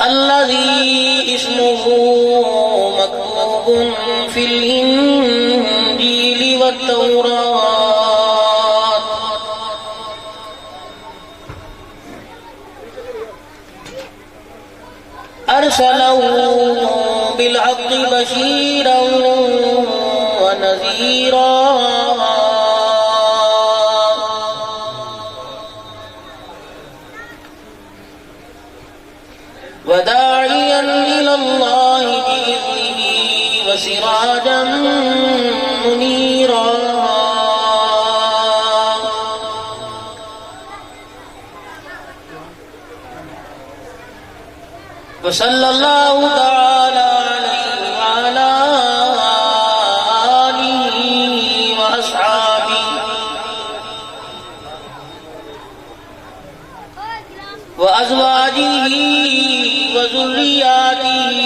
الذي اسمه مكتوب في الإنجيل والتوراة أرسله بالحق بشيرا ونذيرا وداعيا إلى الله بإذنه وسراجا منيرا وصلى الله تعالى عليه وعلى آله وأصحابه وأزواجه وذرياته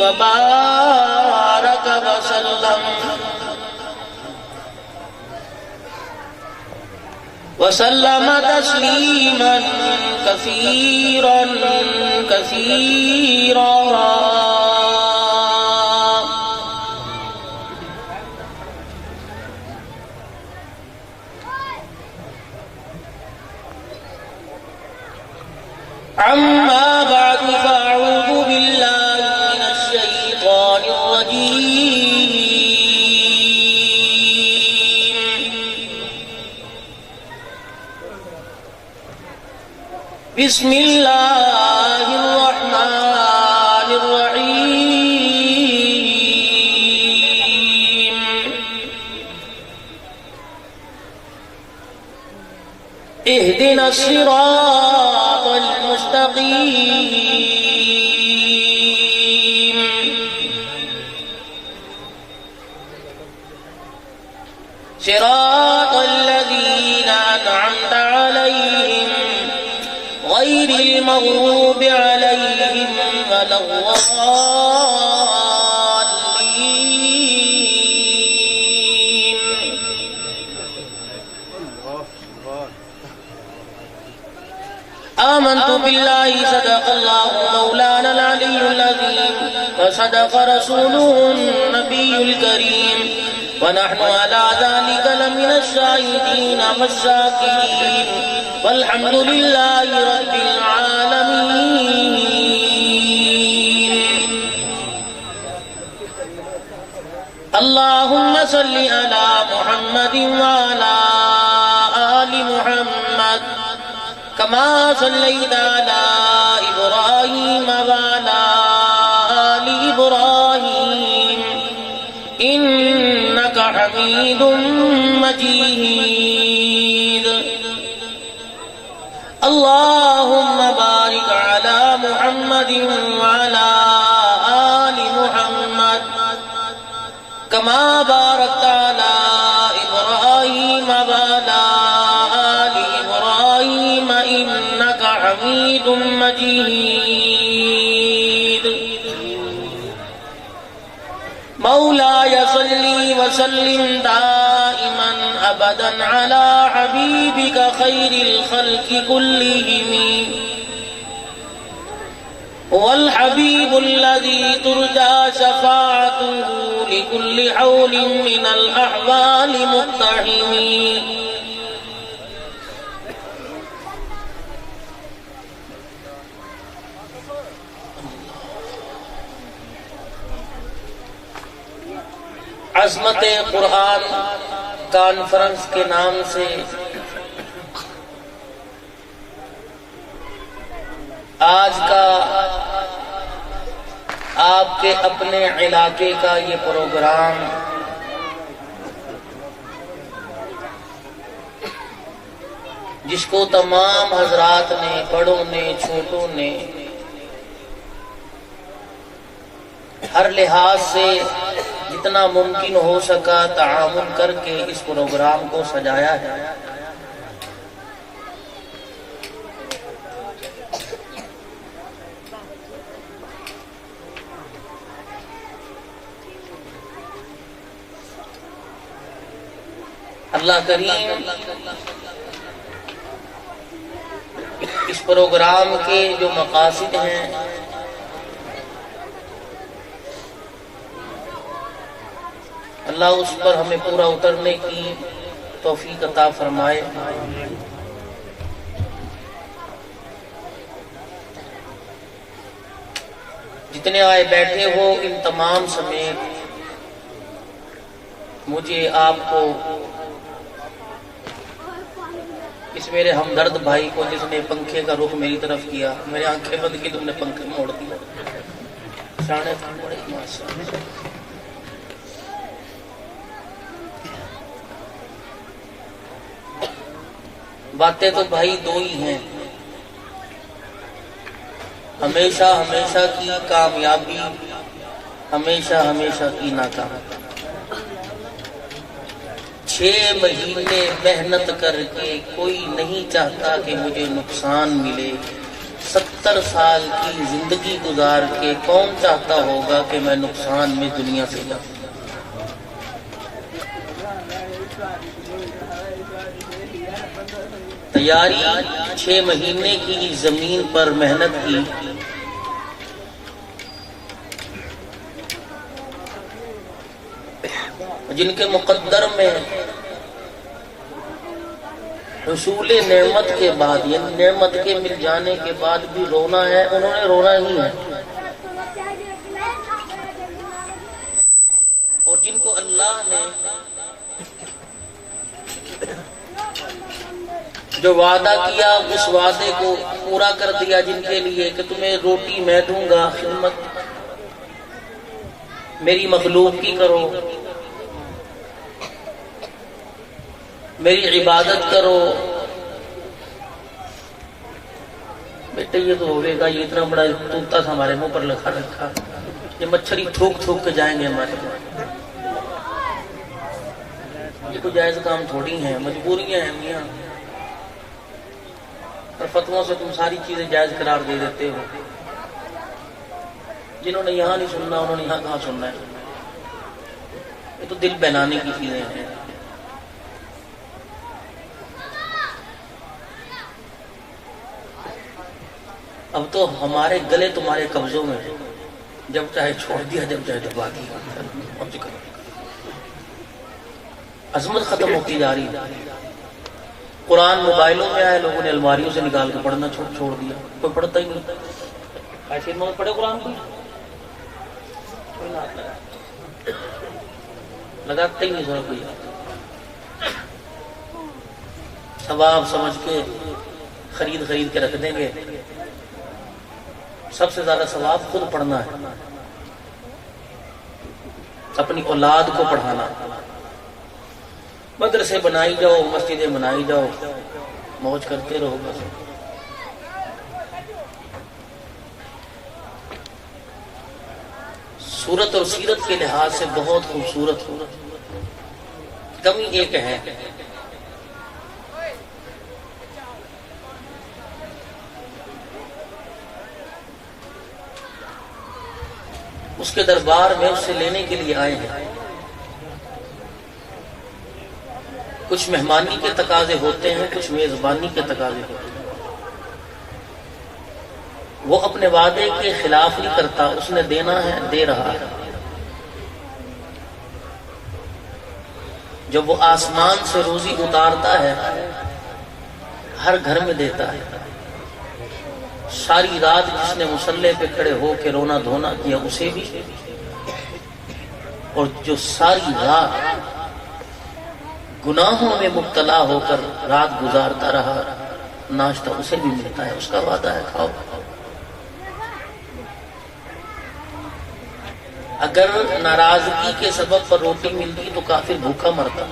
وبارك وسلم تسليما كثيرا كثيرا. أما بعد فأعوذ بالله من الشيطان الرجيم. بسم الله الرحمن الرحيم. اهدنا الصراط المستقيم صراط الذين أنعمت عليهم غير المغضوب عليهم ولا الضالين. آمنت بالله صدق الله مولانا العلي العظيم وصدق رسوله النبي الكريم ونحن على ذلك لمن الشاهدين والشاكرين والحمد لله رب العالمين. اللهم صل على محمد وعلى آل محمد كما صليت على إبراهيم وعلى آل إبراهيم إنك حميد مجيد. اللهم بارك على محمد وعلى آل محمد كما باركت على إبراهيم وعلى آل إبراهيم إنك حميد مجيد. مولاي صل وسلم دائما أبدا على حبيبك خير الخلق كلهم هو الحبيب الذي ترجى شفاعته لكل حول من الأحوال مقتحم. عظمت قرآن کانفرنس کے نام سے آج کا آپ کے اپنے علاقے کا یہ پروگرام جس کو تمام حضرات نے، بڑوں نے، چھوٹوں نے ہر لحاظ سے جتنا ممکن ہو سکا تعاون کر کے اس پروگرام کو سجایا ہے. اللہ کریم اس پروگرام کے جو مقاصد ہیں اللہ اس پر ہمیں پورا اترنے کی توفیق عطا فرمائے۔ جتنے آئے بیٹھے ہو ان تمام سمیت مجھے آپ کو اس میرے ہمدرد بھائی کو جس نے پنکھے کا رخ میری طرف کیا، میری آنکھیں بند کی، تم نے پنکھے موڑ دیا، شانے بڑے باتیں تو بھائی دو ہی ہیں، ہمیشہ ہمیشہ کی کامیابی، ہمیشہ ہمیشہ کی ناکامی۔ 6 مہینے محنت کر کے کوئی نہیں چاہتا کہ مجھے نقصان ملے، 70 سال کی زندگی گزار کے کون چاہتا ہوگا کہ میں نقصان میں دنیا سے جاؤں۔ تیاری 6 مہینے کی زمین پر محنت کی، جن کے مقدر میں حصول نعمت کے بعد، یعنی نعمت کے مل جانے کے بعد بھی رونا ہے، انہوں نے رونا ہی ہے، اور جن کو اللہ نے جو وعدہ کیا اس وعدے کو پورا کر دیا، جن کے لیے کہ تمہیں روٹی میں دوں گا، خدمت میری مخلوق کی کرو، میری عبادت کرو، بیٹے یہ تو ہوئے گا، یہ اتنا بڑا طوطا سا ہمارے منہ پر لکھا رکھا، یہ مچھری تھوک تھوک کے جائیں گے ہمارے، یہ کوئی جائز کام تھوڑی ہیں، مجبوریاں ہیں میاں، اور فتووں سے تم ساری چیزیں جائز قرار دے دیتے ہو۔ جنہوں نے یہاں نہیں سننا انہوں نے یہاں کہاں سننا ہے، یہ تو دل بہلانے کی چیزیں ہیں۔ اب تو ہمارے گلے تمہارے قبضوں میں، جب چاہے چھوڑ دیا، جب چاہے دبا دیا، عظمت ختم ہوتی جا رہی ہے۔ قرآن موبائلوں میں آئے، لوگوں نے الماریوں سے نکال کے پڑھنا چھوڑ دیا، کوئی پڑھتا ہی نہیں۔ ایسے محمد پڑھے قرآن کو لگاتا ہی نہیں، سر کوئی ثواب سمجھ کے خرید کے رکھ دیں گے۔ سب سے زیادہ ثواب خود پڑھنا ہے، اپنی اولاد کو پڑھانا، مدرسے بنائی جاؤ، مسجدیں بنائی جاؤ، موج کرتے رہو بس۔ صورت اور سیرت کے لحاظ سے بہت خوبصورت، کمی ایک ہے، اس کے دربار میں اس سے لینے کے لیے آئے ہیں۔ کچھ مہمانی کے تقاضے ہوتے ہیں، کچھ میزبانی کے تقاضے ہوتے ہیں۔ وہ اپنے وعدے کے خلاف نہیں کرتا، اس نے دینا ہے، دے رہا ہے۔ جب وہ آسمان سے روزی اتارتا ہے، ہر گھر میں دیتا ہے۔ ساری رات جس نے مصلے پہ کھڑے ہو کے رونا دھونا کیا اسے بھی، اور جو ساری رات گناہوں میں مبتلا ہو کر رات گزارتا رہا، ناشتہ اسے بھی ملتا ہے، اس کا وعدہ ہے کھاؤ۔ اگر ناراضگی کے سبب پر روٹی ملتی تو کافر بھوکا مرتا،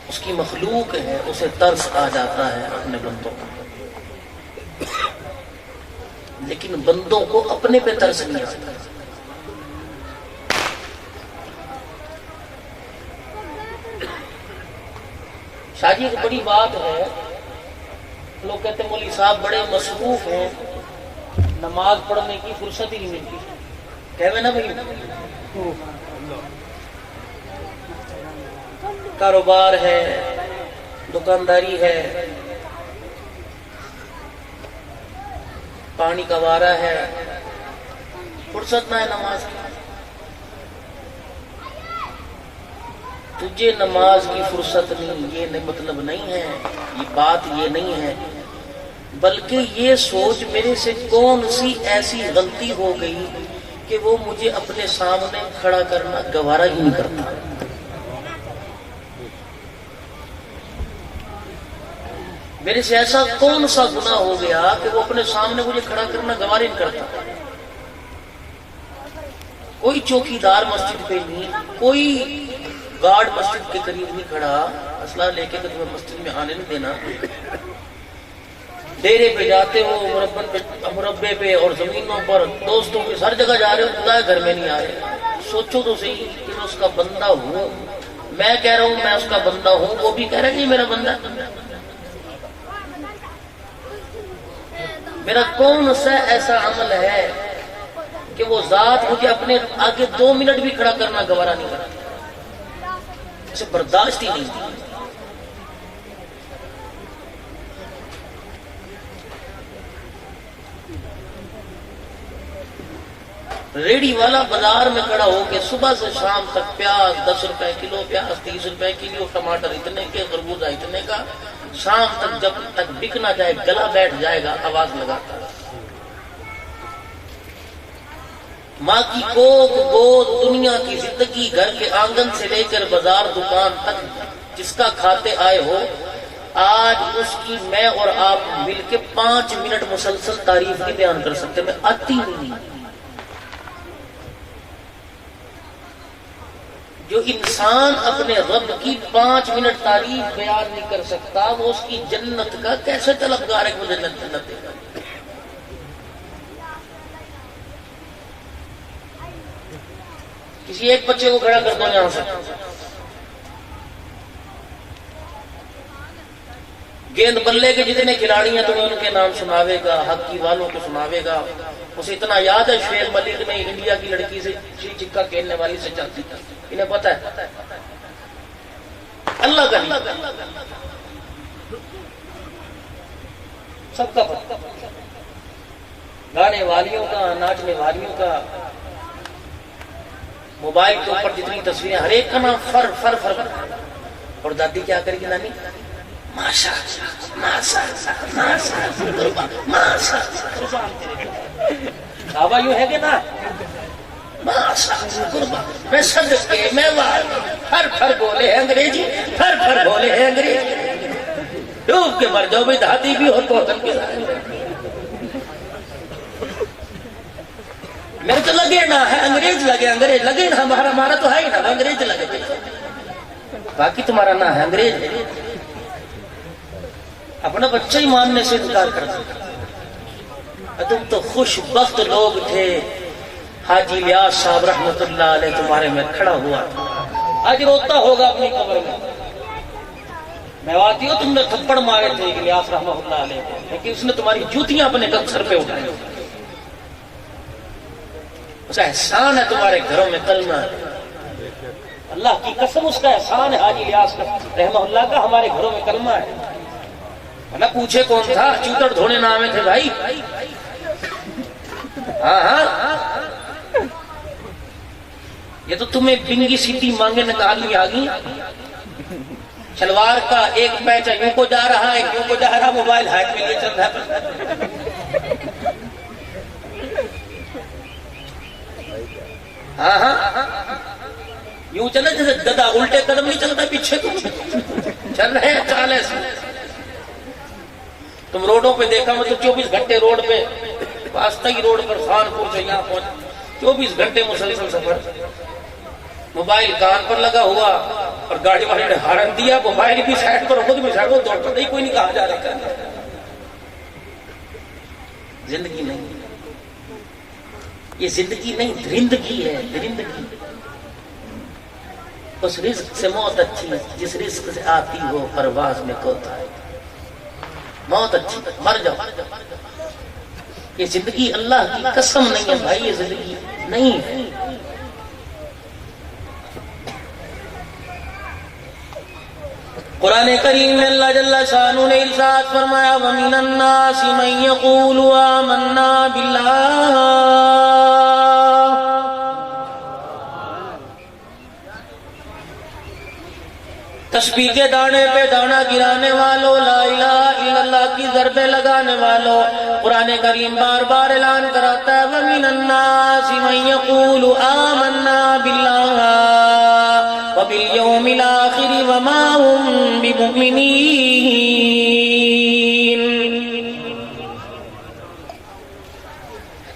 اس کی مخلوق ہے، اسے ترس آ جاتا ہے اپنے بندوں کو، لیکن بندوں کو اپنے پہ ترس نہیں آتا۔ شاہ جی ایک بڑی بات ہے، لوگ کہتے ہیں مولوی صاحب بڑے مصروف ہیں، نماز پڑھنے کی فرصت ہی نہیں ملتی، کہوے نا بھائی، کاروبار ہے، دکانداری ہے، پانی کا وارہ ہے، فرصت نہ ہے نماز کی۔ تجھے نماز کی فرصت نہیں، یہ مطلب نہیں ہے، یہ بات یہ نہیں ہے، بلکہ یہ سوچ میرے سے کون سی ایسی غلطی ہو گئی کہ وہ مجھے اپنے سامنے کھڑا کرنا گوارا ہی نہیں کرتا۔ میرے سے ایسا کون سا گناہ ہو گیا کہ وہ اپنے سامنے مجھے کھڑا کرنا گوارا نہیں کرتا۔ کوئی چوکیدار مسجد پہ نہیں، کوئی گارڈ مسجد کے قریب نہیں کھڑا اسلحہ لے کے کہ تمہیں مسجد میں آنے نہیں دینا۔ ڈیرے پہ جاتے ہو، مربے پہ اور زمینوں پر، دوستوں کے ہر جگہ جا رہے ہو، خدا گھر میں نہیں آ رہے۔ سوچو تو صحیح کہ میں اس کا بندہ ہوں، میں کہہ رہا ہوں میں اس کا بندہ ہوں، وہ بھی کہہ رہا ہے کہ میرا بندہ۔ میرا کون سا ایسا عمل ہے کہ وہ ذات مجھے اپنے آگے 2 منٹ بھی کھڑا کرنا گوارا نہیں کرتا، اسے برداشت ہی نہیں۔ ریڑی والا بازار میں کھڑا ہو کے صبح سے شام تک پیاز 10 روپے کلو، پیاز 30 روپے کلو، ٹماٹر اتنے کے، خربوزہ اتنے کا، شام تک جب تک بک نہ جائے گلا بیٹھ جائے گا آواز لگاتا ہے۔ ماں کی کوکھ گود دنیا کی زندگی، گھر کے آنگن سے لے کر بازار دکان تک جس کا کھاتے آئے ہو، آج اس کی میں اور آپ مل کے 5 منٹ مسلسل تعریف نہیں بیان کر سکتے، میں آتی نہیں۔ جو انسان اپنے رب کی 5 منٹ تعریف بیان نہیں کر سکتا، وہ اس کی جنت کا کیسے طلبگار ہے کہ وہ جنت دے گا؟ کسی ایک بچے کو کھڑا کر دو یہاں سے، گیند بلے کے جتنے کھلاڑی ہیں تمہیں ان کے نام سناوے گا، ہاکی والوں کو سناوے گا۔ اسے اتنا یاد ہے شعیب ملک نے انڈیا کی لڑکی سے چکا کھیلنے والی سے چلتی تھی، انہیں پتہ ہے اللہ کا نہیں، سب کا پتہ، گانے والیوں کا، ناچنے والیوں کا، موبائل کے اوپر جتنی تصویریں، ہر ایک کا نام فر فر فر۔ اور دادی کیا کرے گی نانی؟ ماشا بابا یوں ہے کہ نا، میں صدق کے میں پھر پھر بولے ہیں انگریزی، پھر پھر بولے ہیں انگریزی، ڈوب کے مر جاؤ بھی، دھاتی بھی ہو تو کے میرے تو لگے نا ہے انگریز، انگریز لگے نا، ہمارا تو ہے ہی نا، انگریز لگے، باقی تمہارا نہ ہے انگریز۔ اپنا بچہ ہی ماننے سے انکار کرتا۔ تم تو خوش بخت لوگ تھے، حاجی الیاس صاحب رحمت اللہ علیہ تمہارے میں کھڑا ہوا تھا، آج روتا ہوگا اپنی قبر میں۔ میں واقعی ہوں تم نے تھپڑ مارے تھے الیاس رحمت اللہ علیہ کو، لیکن اس نے تمہاری جوتیاں اپنے سر پہ اٹھائی۔ اس کا احسان ہے تمہارے گھروں میں کلمہ، اللہ کی قسم اس کا احسان ہے حاجی الیاس رحمہ اللہ کا، ہمارے گھروں میں کلمہ ہے۔ نہ پوچھے کون تھا، چوتڑ دھونے نامے تھے بھائی۔ ہاں یہ تو تمہیں بنگی سیدھی مانگے نکالنی آ گئی۔ شلوار کا ایک پیچ یوں کو جا رہا ہے، یوں کو جا رہا، موبائل ہیک میں لیے چل رہا ہے۔ ہاں یوں چلے جیسے گدا الٹے قدم نہیں چلتا، پیچھے تو چل رہے ہیں چال ایسے۔ تم روڈوں پہ دیکھا میں تو 24 گھنٹے روڈ پہ، واسطی روڈ پر خانپور سے یہاں پہنچ 24 گھنٹے مسلسل سفر، موبائل کان پر لگا ہوا، اور گاڑی والے نے ہارن دیا، موبائل بھی سائڈ پر، خود بھی سائڈ پر، دوڑ پر نہیں، کوئی نہیں کہا جا رہا۔ زندگی نہیں، یہ زندگی نہیں، درندگی ہے، درندگی۔ اس رزق سے موت اچھی، جس رزق سے آتی ہو پرواز میں کوتا ہے۔ موت اچھی، مر جاؤ۔ یہ زندگی اللہ کی قسم نہیں ہے بھائی، یہ زندگی نہیں ہے۔ قرآن کریم میں اللہ جل شانہ نے ارشاد فرمایا وَمِنَ النَّاسِ مَن يَقُولُ آمَنَّا بِاللَّهِ، تسبیح کے دانے پہ دانا گرانے والوں، لا الہ الا اللہ کی ضربیں لگانے والوں، قرآن کریم بار بار اعلان کراتا ہے وَمِنَ النَّاسِ مَن يَقُولُ آمَنَّا بِاللَّهِ وَبِالْيَوْمِ الْآخِرِ وَمَا هُم بِمُؤْمِنِينَ۔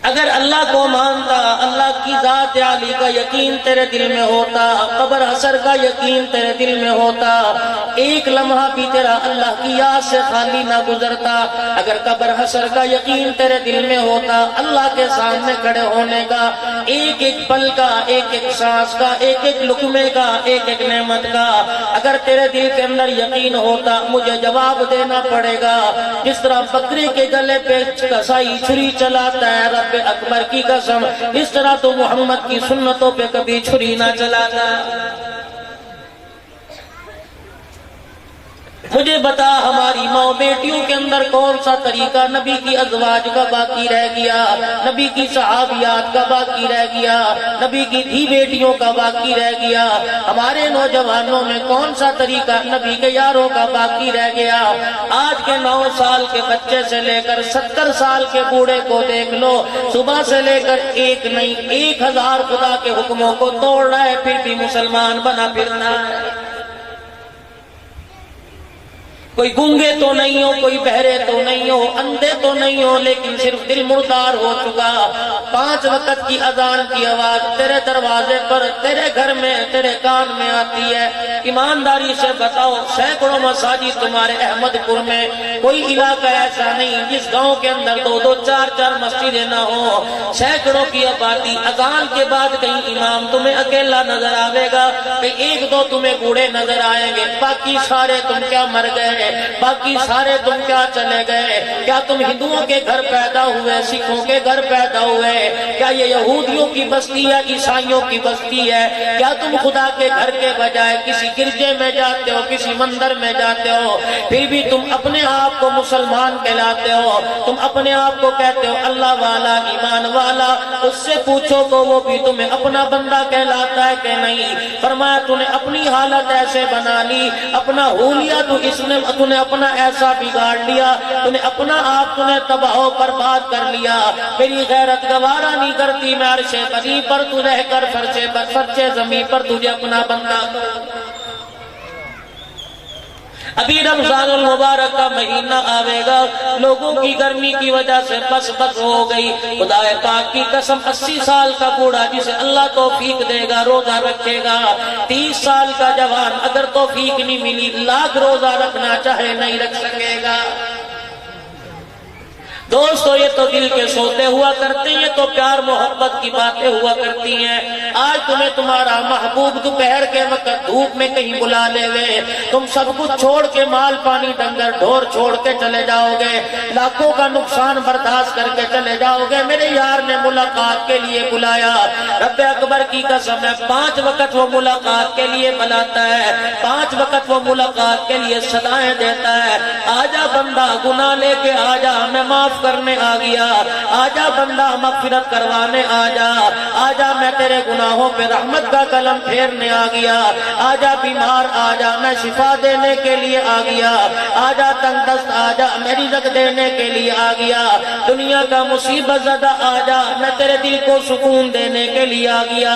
اگر اللہ کو مانتا، اللہ کی ذات عالی کا یقین تیرے دل میں ہوتا، قبر حشر کا یقین تیرے دل میں ہوتا، ایک لمحہ بھی تیرا اللہ کی یاد سے خالی نہ گزرتا۔ اگر قبر حشر کا یقین تیرے دل میں ہوتا، اللہ کے سامنے کھڑے ہونے کا، ایک ایک پل کا، ایک ایک سانس کا، ایک ایک لقمے کا، ایک ایک نعمت کا اگر تیرے دل کے اندر یقین ہوتا، مجھے جواب دینا پڑے گا۔ جس طرح بکری کے گلے پہ کسائی چھری چلاتا ہے رب اکبر کی قسم، اس طرح تو محمد کی سنتوں پہ کبھی چھری نہ چلاتا۔ مجھے بتا ہماری ماں بیٹیوں کے اندر کون سا طریقہ نبی کی ازواج کا باقی رہ گیا، نبی کی صحابیات کا باقی رہ گیا، نبی کی دھی بیٹیوں کا باقی رہ گیا، ہمارے نوجوانوں میں کون سا طریقہ نبی کے یاروں کا باقی رہ گیا۔ آج کے 9 سال کے بچے سے لے کر 70 سال کے بوڑھے کو دیکھ لو، صبح سے لے کر ایک نہیں 1000 خدا کے حکموں کو توڑ رہا ہے، پھر بھی مسلمان بنا پھرنا ہے۔ کوئی گونگے تو نہیں ہو، کوئی بہرے تو نہیں ہو، اندھے تو نہیں ہو، لیکن صرف دل مردار ہو چکا۔ 5 وقت کی اذان کی آواز تیرے دروازے پر، تیرے گھر میں، تیرے کان میں آتی ہے۔ ایمانداری سے بتاؤ، سینکڑوں مساجد تمہارے احمد پور میں، کوئی علاقہ ایسا نہیں جس گاؤں کے اندر 2-2 4-4 مسجدیں نہ ہوں۔ سینکڑوں کی آبادی، اذان کے بعد کہیں امام تمہیں اکیلا نظر آئے گا، کہیں 1-2 تمہیں بوڑھے نظر آئیں گے، باقی سارے تم کیا مر گئے، باقی سارے تم کیا چلے گئے؟ کیا تم ہندوؤں کے گھر پیدا ہوئے، سکھوں کے گھر پیدا ہوئے؟ کیا یہ یہودیوں کی بستی یا عیسائیوں کی بستی ہے؟ کیا تم خدا کے گھر کے بجائے کسی گرجے میں جاتے ہو، کسی مندر میں جاتے ہو، پھر بھی تم اپنے آپ کو مسلمان کہلاتے ہو، تم اپنے آپ کو کہتے ہو اللہ والا، ایمان والا؟ اس سے پوچھو تو وہ بھی تمہیں اپنا بندہ کہلاتا ہے کہ نہیں؟ فرمایا تو نے اپنی حالت ایسے بنا لی، اپنا حولیہ تو اس نے نے اپنا ایسا بگاڑ لیا، تو نے اپنا آپ تو نے تباہ و برباد کر لیا۔ میری غیرت گوارا نہیں کرتی میں عرش بری پر تو رہ کر فرچے زمین پر تجھے اپنا بندہ کروں۔ ابھی رمضان المبارک کا مہینہ آئے گا، لوگوں کی گرمی کی وجہ سے بس ہو گئی۔ خدا پاک کی قسم 80 سال کا بوڑھا جسے اللہ توفیق دے گا روزہ رکھے گا، 30 سال کا جوان اگر توفیق نہیں ملی لاکھ روزہ رکھنا چاہے نہیں رکھ سکے گا۔ دوستو یہ تو دل کے سوتے ہوا کرتے ہیں، یہ تو پیار محبت کی باتیں ہوا کرتی ہیں۔ آج تمہیں تمہارا محبوب دوپہر کے وقت دھوپ میں کہیں بلا لے گئے، تم سب کچھ چھوڑ کے مال پانی ڈنگر ڈھور چھوڑ کے چلے جاؤ گے، لاکھوں کا نقصان برداشت کر کے چلے جاؤ گے۔ میرے یار نے ملاقات کے لیے بلایا، رب اکبر کی قسم ہے 5 وقت وہ ملاقات کے لیے بلاتا ہے، 5 وقت وہ ملاقات کے لیے صدائیں دیتا ہے۔ آجا بندہ گناہ لے کے آجا، میں معاف کرنے آ گیا، آجا بندہ مغفرت کروانے آجا، آجا میں تیرے گناہوں پہ رحمت کا قلم پھیرنے آ گیا، آجا بیمار آجا میں شفا دینے کے لیے آ گیا، آجا تنگ دست آجا میں رزق دینے کے لیے آ گیا، دنیا کا مصیبت زدہ آجا میں تیرے دل کو سکون دینے کے لیے آ گیا۔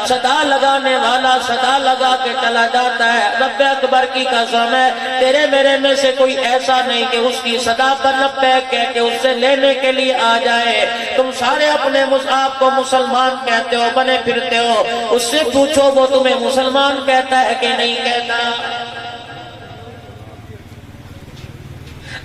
صدا لگانے والا صدا لگا کے چلا جاتا ہے، رب اکبر کی قسم ہے تیرے میرے میں سے کوئی ایسا نہیں کہ اس کی صدا پر لبیک کہہ کے اس سے لینے کے لیے آ جائے۔ تم سارے اپنے آپ کو مسلمان کہتے ہو، بنے پھرتے ہو، اس سے پوچھو وہ تمہیں مسلمان کہتا ہے کہ نہیں کہتا؟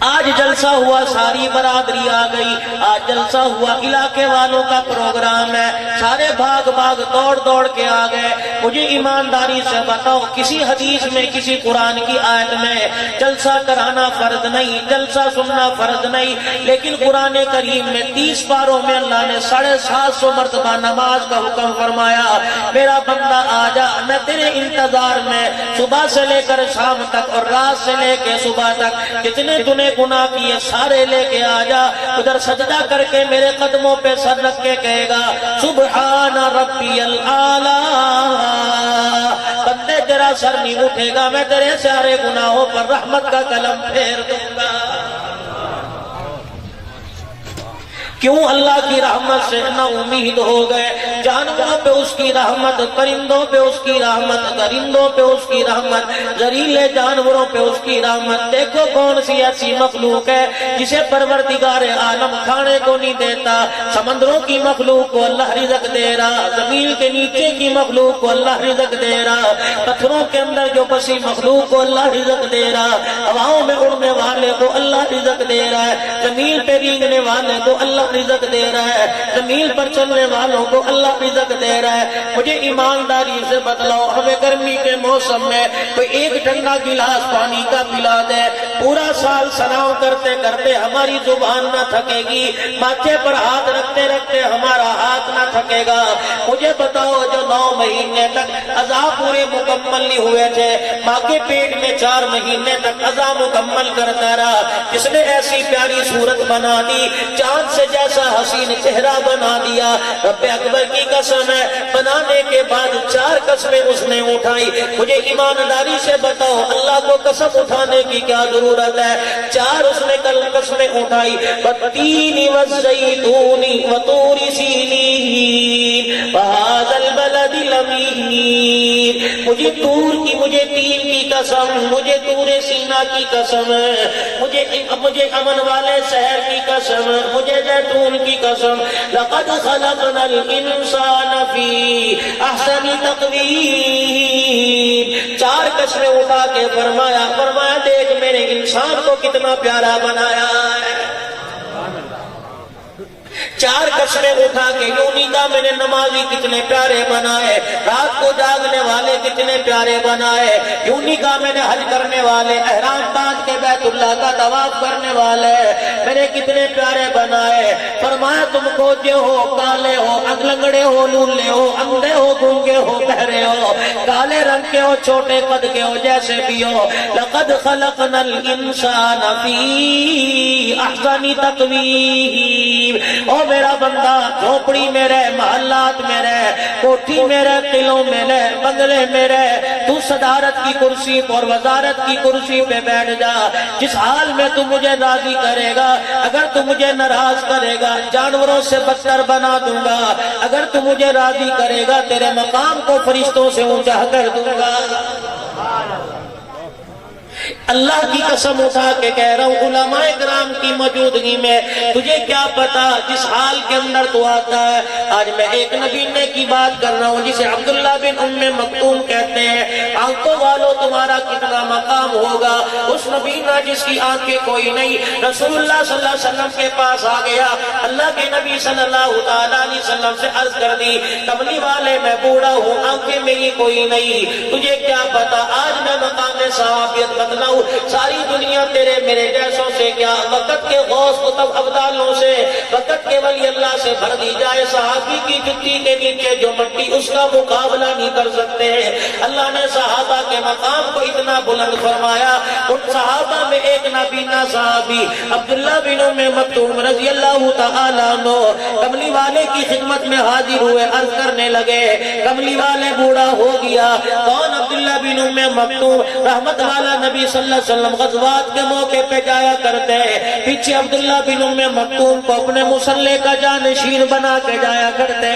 آج جلسہ ہوا، ساری برادری آ گئی، آج جلسہ ہوا، علاقے والوں کا پروگرام ہے، سارے بھاگ بھاگ دوڑ دوڑ کے آ گئے۔ مجھے ایمانداری سے بتاؤ، کسی حدیث میں کسی قرآن کی آیت میں جلسہ کرانا فرض نہیں، جلسہ سننا فرض نہیں، لیکن قرآن کریم میں 30 پاروں میں اللہ نے 750 مرتبہ نماز کا حکم فرمایا۔ میرا بندہ آجا، میں تیرے انتظار میں صبح سے لے کر شام تک اور رات سے لے کے صبح تک جتنے تُنے گناہ کیے سارے لے کے آجا، ادھر سجدہ کر کے میرے قدموں پہ سر رکھ کے کہے گا سبحان ربی الاعلیٰ۔ بندے تیرا تیرا سر نہیں اٹھے گا میں تیرے سارے گناہوں پر رحمت کا قلم پھیر دوں گا۔ کیوں اللہ کی رحمت سے نہ امید ہو گئے؟ جانوروں پہ اس کی رحمت، پرندوں پہ اس کی رحمت، درندوں پہ اس کی رحمت، زہریلے جانوروں پہ اس کی رحمت۔ دیکھو کون سی ایسی مخلوق ہے جسے پروردگار عالم کھانے کو نہیں دیتا۔ سمندروں کی مخلوق کو اللہ رزق دے رہا، زمین کے نیچے کی مخلوق کو اللہ رزق دے رہا، پتھروں کے اندر جو بسی مخلوق کو اللہ رزق دے رہا، ہواؤں میں اڑنے والے کو اللہ رزق دے رہا ہے، زمین پہ رینگنے والے کو اللہ رزق دے رہا ہے، زمین پر چلنے والوں کو اللہ رزق دے رہا ہے۔ مجھے ایمانداری سے بتلاؤ، ہمیں گرمی کے موسم میں کوئی ایک ٹھنڈا گلاس پانی کا پلا دے، پورا سال سلام کرتے کرتے ہماری زبان نہ تھکے گی، ماتھے پر ہاتھ رکھتے رکھتے ہمارا ہاتھ نہ تھکے گا۔ مجھے بتاؤ جو 9 مہینے تک عذاب پورے مکمل نہیں ہوئے تھے، ماں کے پیٹ میں 4 مہینے تک عذاب مکمل کرتا رہا، جس نے ایسی پیاری صورت بنا دی، چاند سے جیسا حسین چہرہ بنا دیا، رب اکبر کی قسم ہے، بنانے کے بعد 4 قسمیں اس نے اٹھائی۔ مجھے ایمانداری سے بتاؤ اللہ کو قسم اٹھانے کی کیا ضرورت ہے؟ 4 اس نے کل قسمیں اٹھائی، والتین والزیتون وطور سینین وہذا البلد الامین۔ مجھے طور کی، مجھے تین کی قسم، مجھے طور سینا کی قسم، مجھے امن والے شہر کی قسم، مجھے زیتون کی قسم، لقد خلقنا الانسان فی احسن تقویم۔ 4 قسمیں اٹھا کے فرمایا دیکھ میرے انسان کو کتنا پیارا بنایا ہے۔ 4 قسمیں اٹھا کے یوں نہیں کہا میں نے نمازی کتنے پیارے بنائے، رات کو جاگنے والے کتنے پیارے بنائے، یوں نہیں کہا میں نے حج کرنے والے، احرام باندھ کے بیت اللہ کا طواف کرنے والے میں نے کتنے پیارے بنائے۔ فرمایا تم کوجے ہو، کالے ہو، لنگڑے ہو، لولے ہو، اندھے ہو، گونگے ہو، بہرے ہو، کالے رنگ کے ہو، چھوٹے قد کے ہو، جیسے بھی ہو، لقد خلقنا الانسان فی احسن تقویم۔ او میرا بندہ جھوپڑی میں رہ، محلات میں رہ، کوٹھی میں رہ، قلعوں میں رہ، بنگلے میں رہ، تو صدارت کی کرسی اور وزارت کی کرسی پہ بیٹھ جا، جس حال میں تو مجھے راضی کرے گا، اگر تو مجھے ناراض کرے گا جانوروں سے بدتر بنا دوں گا، اگر تو مجھے راضی کرے گا تیرے مقام کو فرشتوں سے اونچا کر دوں گا۔ اللہ کی قسم اٹھا کے کہہ رہا ہوں علماء کرام کی موجودگی میں، تجھے کیا پتا جس حال کے اندر تو آتا ہے۔ آج میں ایک نبینے کی بات کر رہا ہوں جسے عبداللہ بن ام مکتوم کہتے ہیں، آنکھوں والوں تمہارا کتنا مقام ہوگا۔ اس نبینا جس کی آنکھیں کوئی نہیں، رسول اللہ صلی اللہ علیہ وسلم کے پاس آ گیا، اللہ کے نبی صلی اللہ علیہ وسلم سے عرض کر دی، کملی والے میں بوڑھا ہوں، آنکھیں میری کوئی نہیں، تجھے کیا پتا آج میں مقام صحابیت بتلاؤں، ساری دنیا تیرے میرے جیسوں سے کیا، وقت کے غوث کتب ابدالوں سے، وقت کے ولی اللہ سے بھر دی جائے، صحابی کی جتی کے نیچے جو مٹی اس کا مقابلہ نہیں کر سکتے ہیں۔ اللہ نے صحابہ کے مقام کو اتنا بلند فرمایا، ان صحابہ میں ایک نابینا صحابی عبداللہ بن ام مکتوم رضی اللہ تعالیٰ عنہ کملی والے کی خدمت میں حاضر ہوئے، عرض کرنے لگے کملی والے بوڑھا ہو گیا۔ کون؟ عبداللہ بن ام مکتوم، رحمت والا نبی صلی اللہ علیہ وسلم غزوات کے موقع پہ جایا کرتے، پیچھے عبداللہ بن ام مکتوم کو اپنے مصلے کا جانشین بنا کے جایا کرتے۔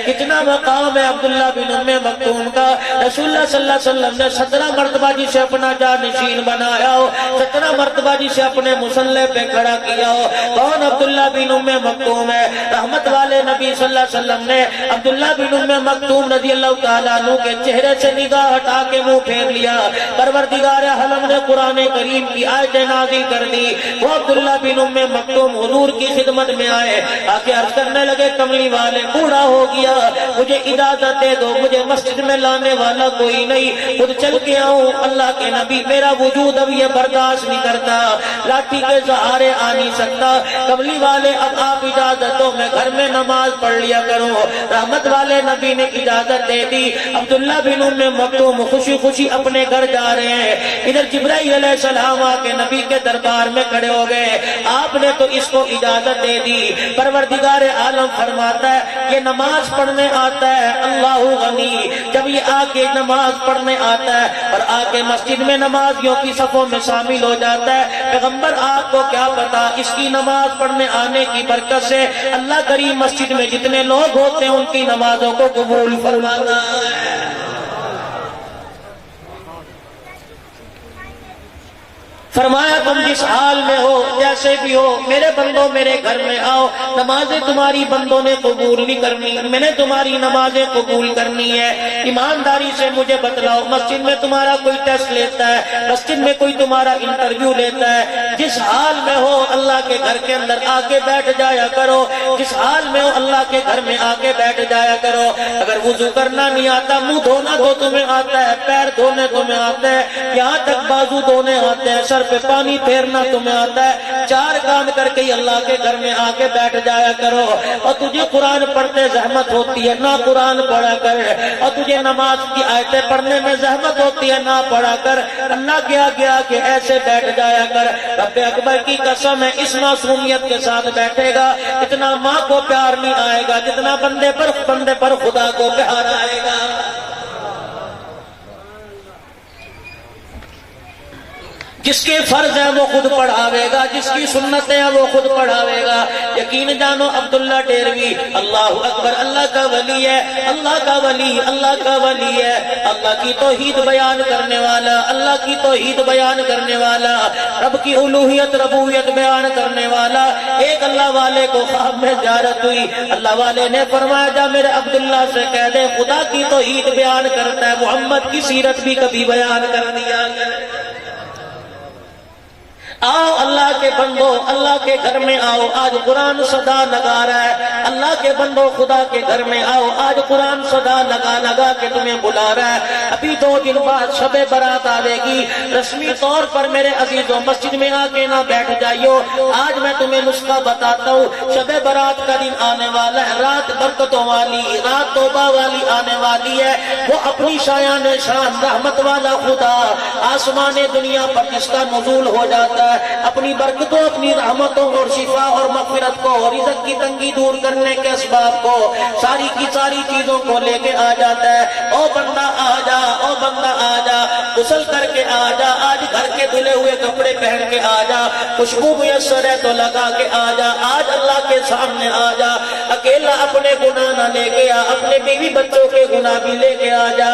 کتنا مقام ہے عبداللہ بن ام مکتوم کا، رسول اللہ صلی اللہ علیہ وسلم نے 17 مرتبہ جسے اپنا جانشین بنایا ہو، 17 مرتبہ جسے اپنے مصلے پہ کھڑا کیا ہو۔ کون؟ عبداللہ بن ام مکتوم ہے۔ رحمت والے نبی صلی اللہ علیہ وسلم نے عبداللہ بن ام مکتوم رضی اللہ تعالیٰ عنہ کے چہرے سے نگاہ ہٹا کے منہ پھیر لیا۔ پروردگار عالم نے قرآن کریم کی آیتیں نازل کر دی، وہ عبداللہ بن ام مکتوم حضور کی خدمت میں آئے، آکے عرض کرنے لگے کملی والے بوڑھا ہو گیا، مجھے اجازت دے دو، مجھے مسجد میں لانے والا کوئی نہیں، خود چل کے آؤں۔ اللہ کے نبی میرا وجود اب یہ برداشت نہیں کرتا، لاٹھی کے سہارے آ نہیں سکتا، کملی والے اب آپ اجازت دو میں گھر میں نماز پڑھ لیا کروں۔ رحمت والے نبی نے اجازت دے دی۔ عبداللہ بن ام مکتوم خوشی خوشی اپنے گھر جا رہے ہیں، ادھر جبرائیل جبریل علیہ السلام آ کے نبی کے دربار میں کھڑے ہو گئے. آپ نے تو اس کو اجازت دے دی. پروردگار عالم فرماتا ہے یہ نماز پڑھنے آتا ہے اللہ غنی. جب یہ آ کے نماز پڑھنے آتا ہے اور آ کے مسجد میں نمازیوں کی صفوں میں شامل ہو جاتا ہے، پیغمبر آپ کو کیا پتا اس کی نماز پڑھنے آنے کی برکت سے اللہ کریم مسجد میں جتنے لوگ ہوتے ہیں ان کی نمازوں کو قبول فرماتا ہے. فرمایا تم جس حال میں ہو جیسے بھی ہو میرے بندوں میرے گھر میں آؤ. نمازیں تمہاری بندوں نے قبول نہیں کرنی، میں نے تمہاری نمازیں قبول کرنی ہے. ایمانداری سے مجھے بتلاؤ مسجد میں تمہارا کوئی ٹیسٹ لیتا ہے، مسجد میں کوئی تمہارا انٹرویو لیتا ہے، جس حال میں ہو اللہ کے گھر کے اندر آ کے بیٹھ جایا کرو. جس حال میں ہو اللہ کے گھر میں آ کے بیٹھ جایا کرو. اگر وضو کرنا نہیں آتا منہ دھونا تو تمہیں آتا ہے، پیر دھونے تمہیں آتا ہے، یہاں تک بازو دھونے آتے ہیں، پہ پانی پھیرنا تمہیں آتا ہے. 4 کام کر کے اللہ کے گھر میں آ کے بیٹھ جایا کرو. اور تجھے قرآن پڑھتے زحمت ہوتی ہے نہ قرآن پڑھا کر، اور تجھے نماز کی آیتیں پڑھنے میں زحمت ہوتی ہے نہ پڑھا کر. اللہ گیا گیا کہ ایسے بیٹھ جایا کر. رب اکبر کی قسم ہے اس معصومیت کے ساتھ بیٹھے گا اتنا ماں کو پیار نہیں آئے گا جتنا بندے پر خدا کو پیار آئے گا. جس کے فرض ہیں وہ خود پڑھاوے گا، جس کی سنتیں ہیں وہ خود پڑھاوے گا. یقین جانو عبداللہ ڈیروی اللہ اکبر اللہ کا ولی ہے، اللہ کا ولی، اللہ کا ولی ہے. اللہ کی توحید بیان کرنے والا، اللہ کی توحید بیان کرنے والا، رب کی الوہیت ربوبیت بیان کرنے والا. ایک اللہ والے کو خواب میں زیارت ہوئی. اللہ والے نے فرمایا جا میرے عبداللہ سے کہہ دے خدا کی توحید بیان کرتا ہے، محمد کی سیرت بھی کبھی بیان کر دیا. آؤ اللہ کے بندو اللہ کے گھر میں آؤ. آج قرآن صدا لگا رہا ہے. اللہ کے بندو خدا کے گھر میں آؤ. آج قرآن صدا لگا کے تمہیں بلا رہا ہے. ابھی 2 دن بعد شب برات آئے گی. رسمی طور پر میرے عزیزوں مسجد میں آ کے نہ بیٹھ جائیو. آج میں تمہیں نسخہ بتاتا ہوں. شب برات کا دن آنے والا ہے، رات برکتوں والی، رات توبہ والی آنے والی ہے. وہ اپنی شایان شان رحمت والا خدا آسمان دنیا پر جس کا نزول ہو جاتا ہے اپنی برکتوں اپنی رحمتوں اور شفا اور مغفرت کو اور رزق کی تنگی دور کرنے کے اسباب کو ساری کی ساری چیزوں کو لے کے آ جاتا ہے. او بندہ آ جا، او بندہ آ جا، غسل کر کے آ جا. آج گھر کے دھلے ہوئے کپڑے پہن کے آ جا. خوشبو میسر ہے تو لگا کے آ جا. آج اللہ کے سامنے آ جا. اکیلا اپنے گناہ نہ لے کے آ، اپنے بیوی بچوں کے گناہ بھی لے کے آ جا،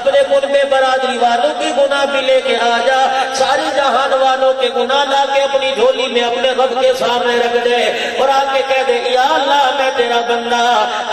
اپنے قربے برادری والوں کے گناہ بھی لے کے آ جا. ساری جہان والوں کے گناہ لا کے اپنی جھولی میں اپنے رب کے سامنے رکھ دے اور آ کے کہہ دے یا اللہ میں تیرا بندہ.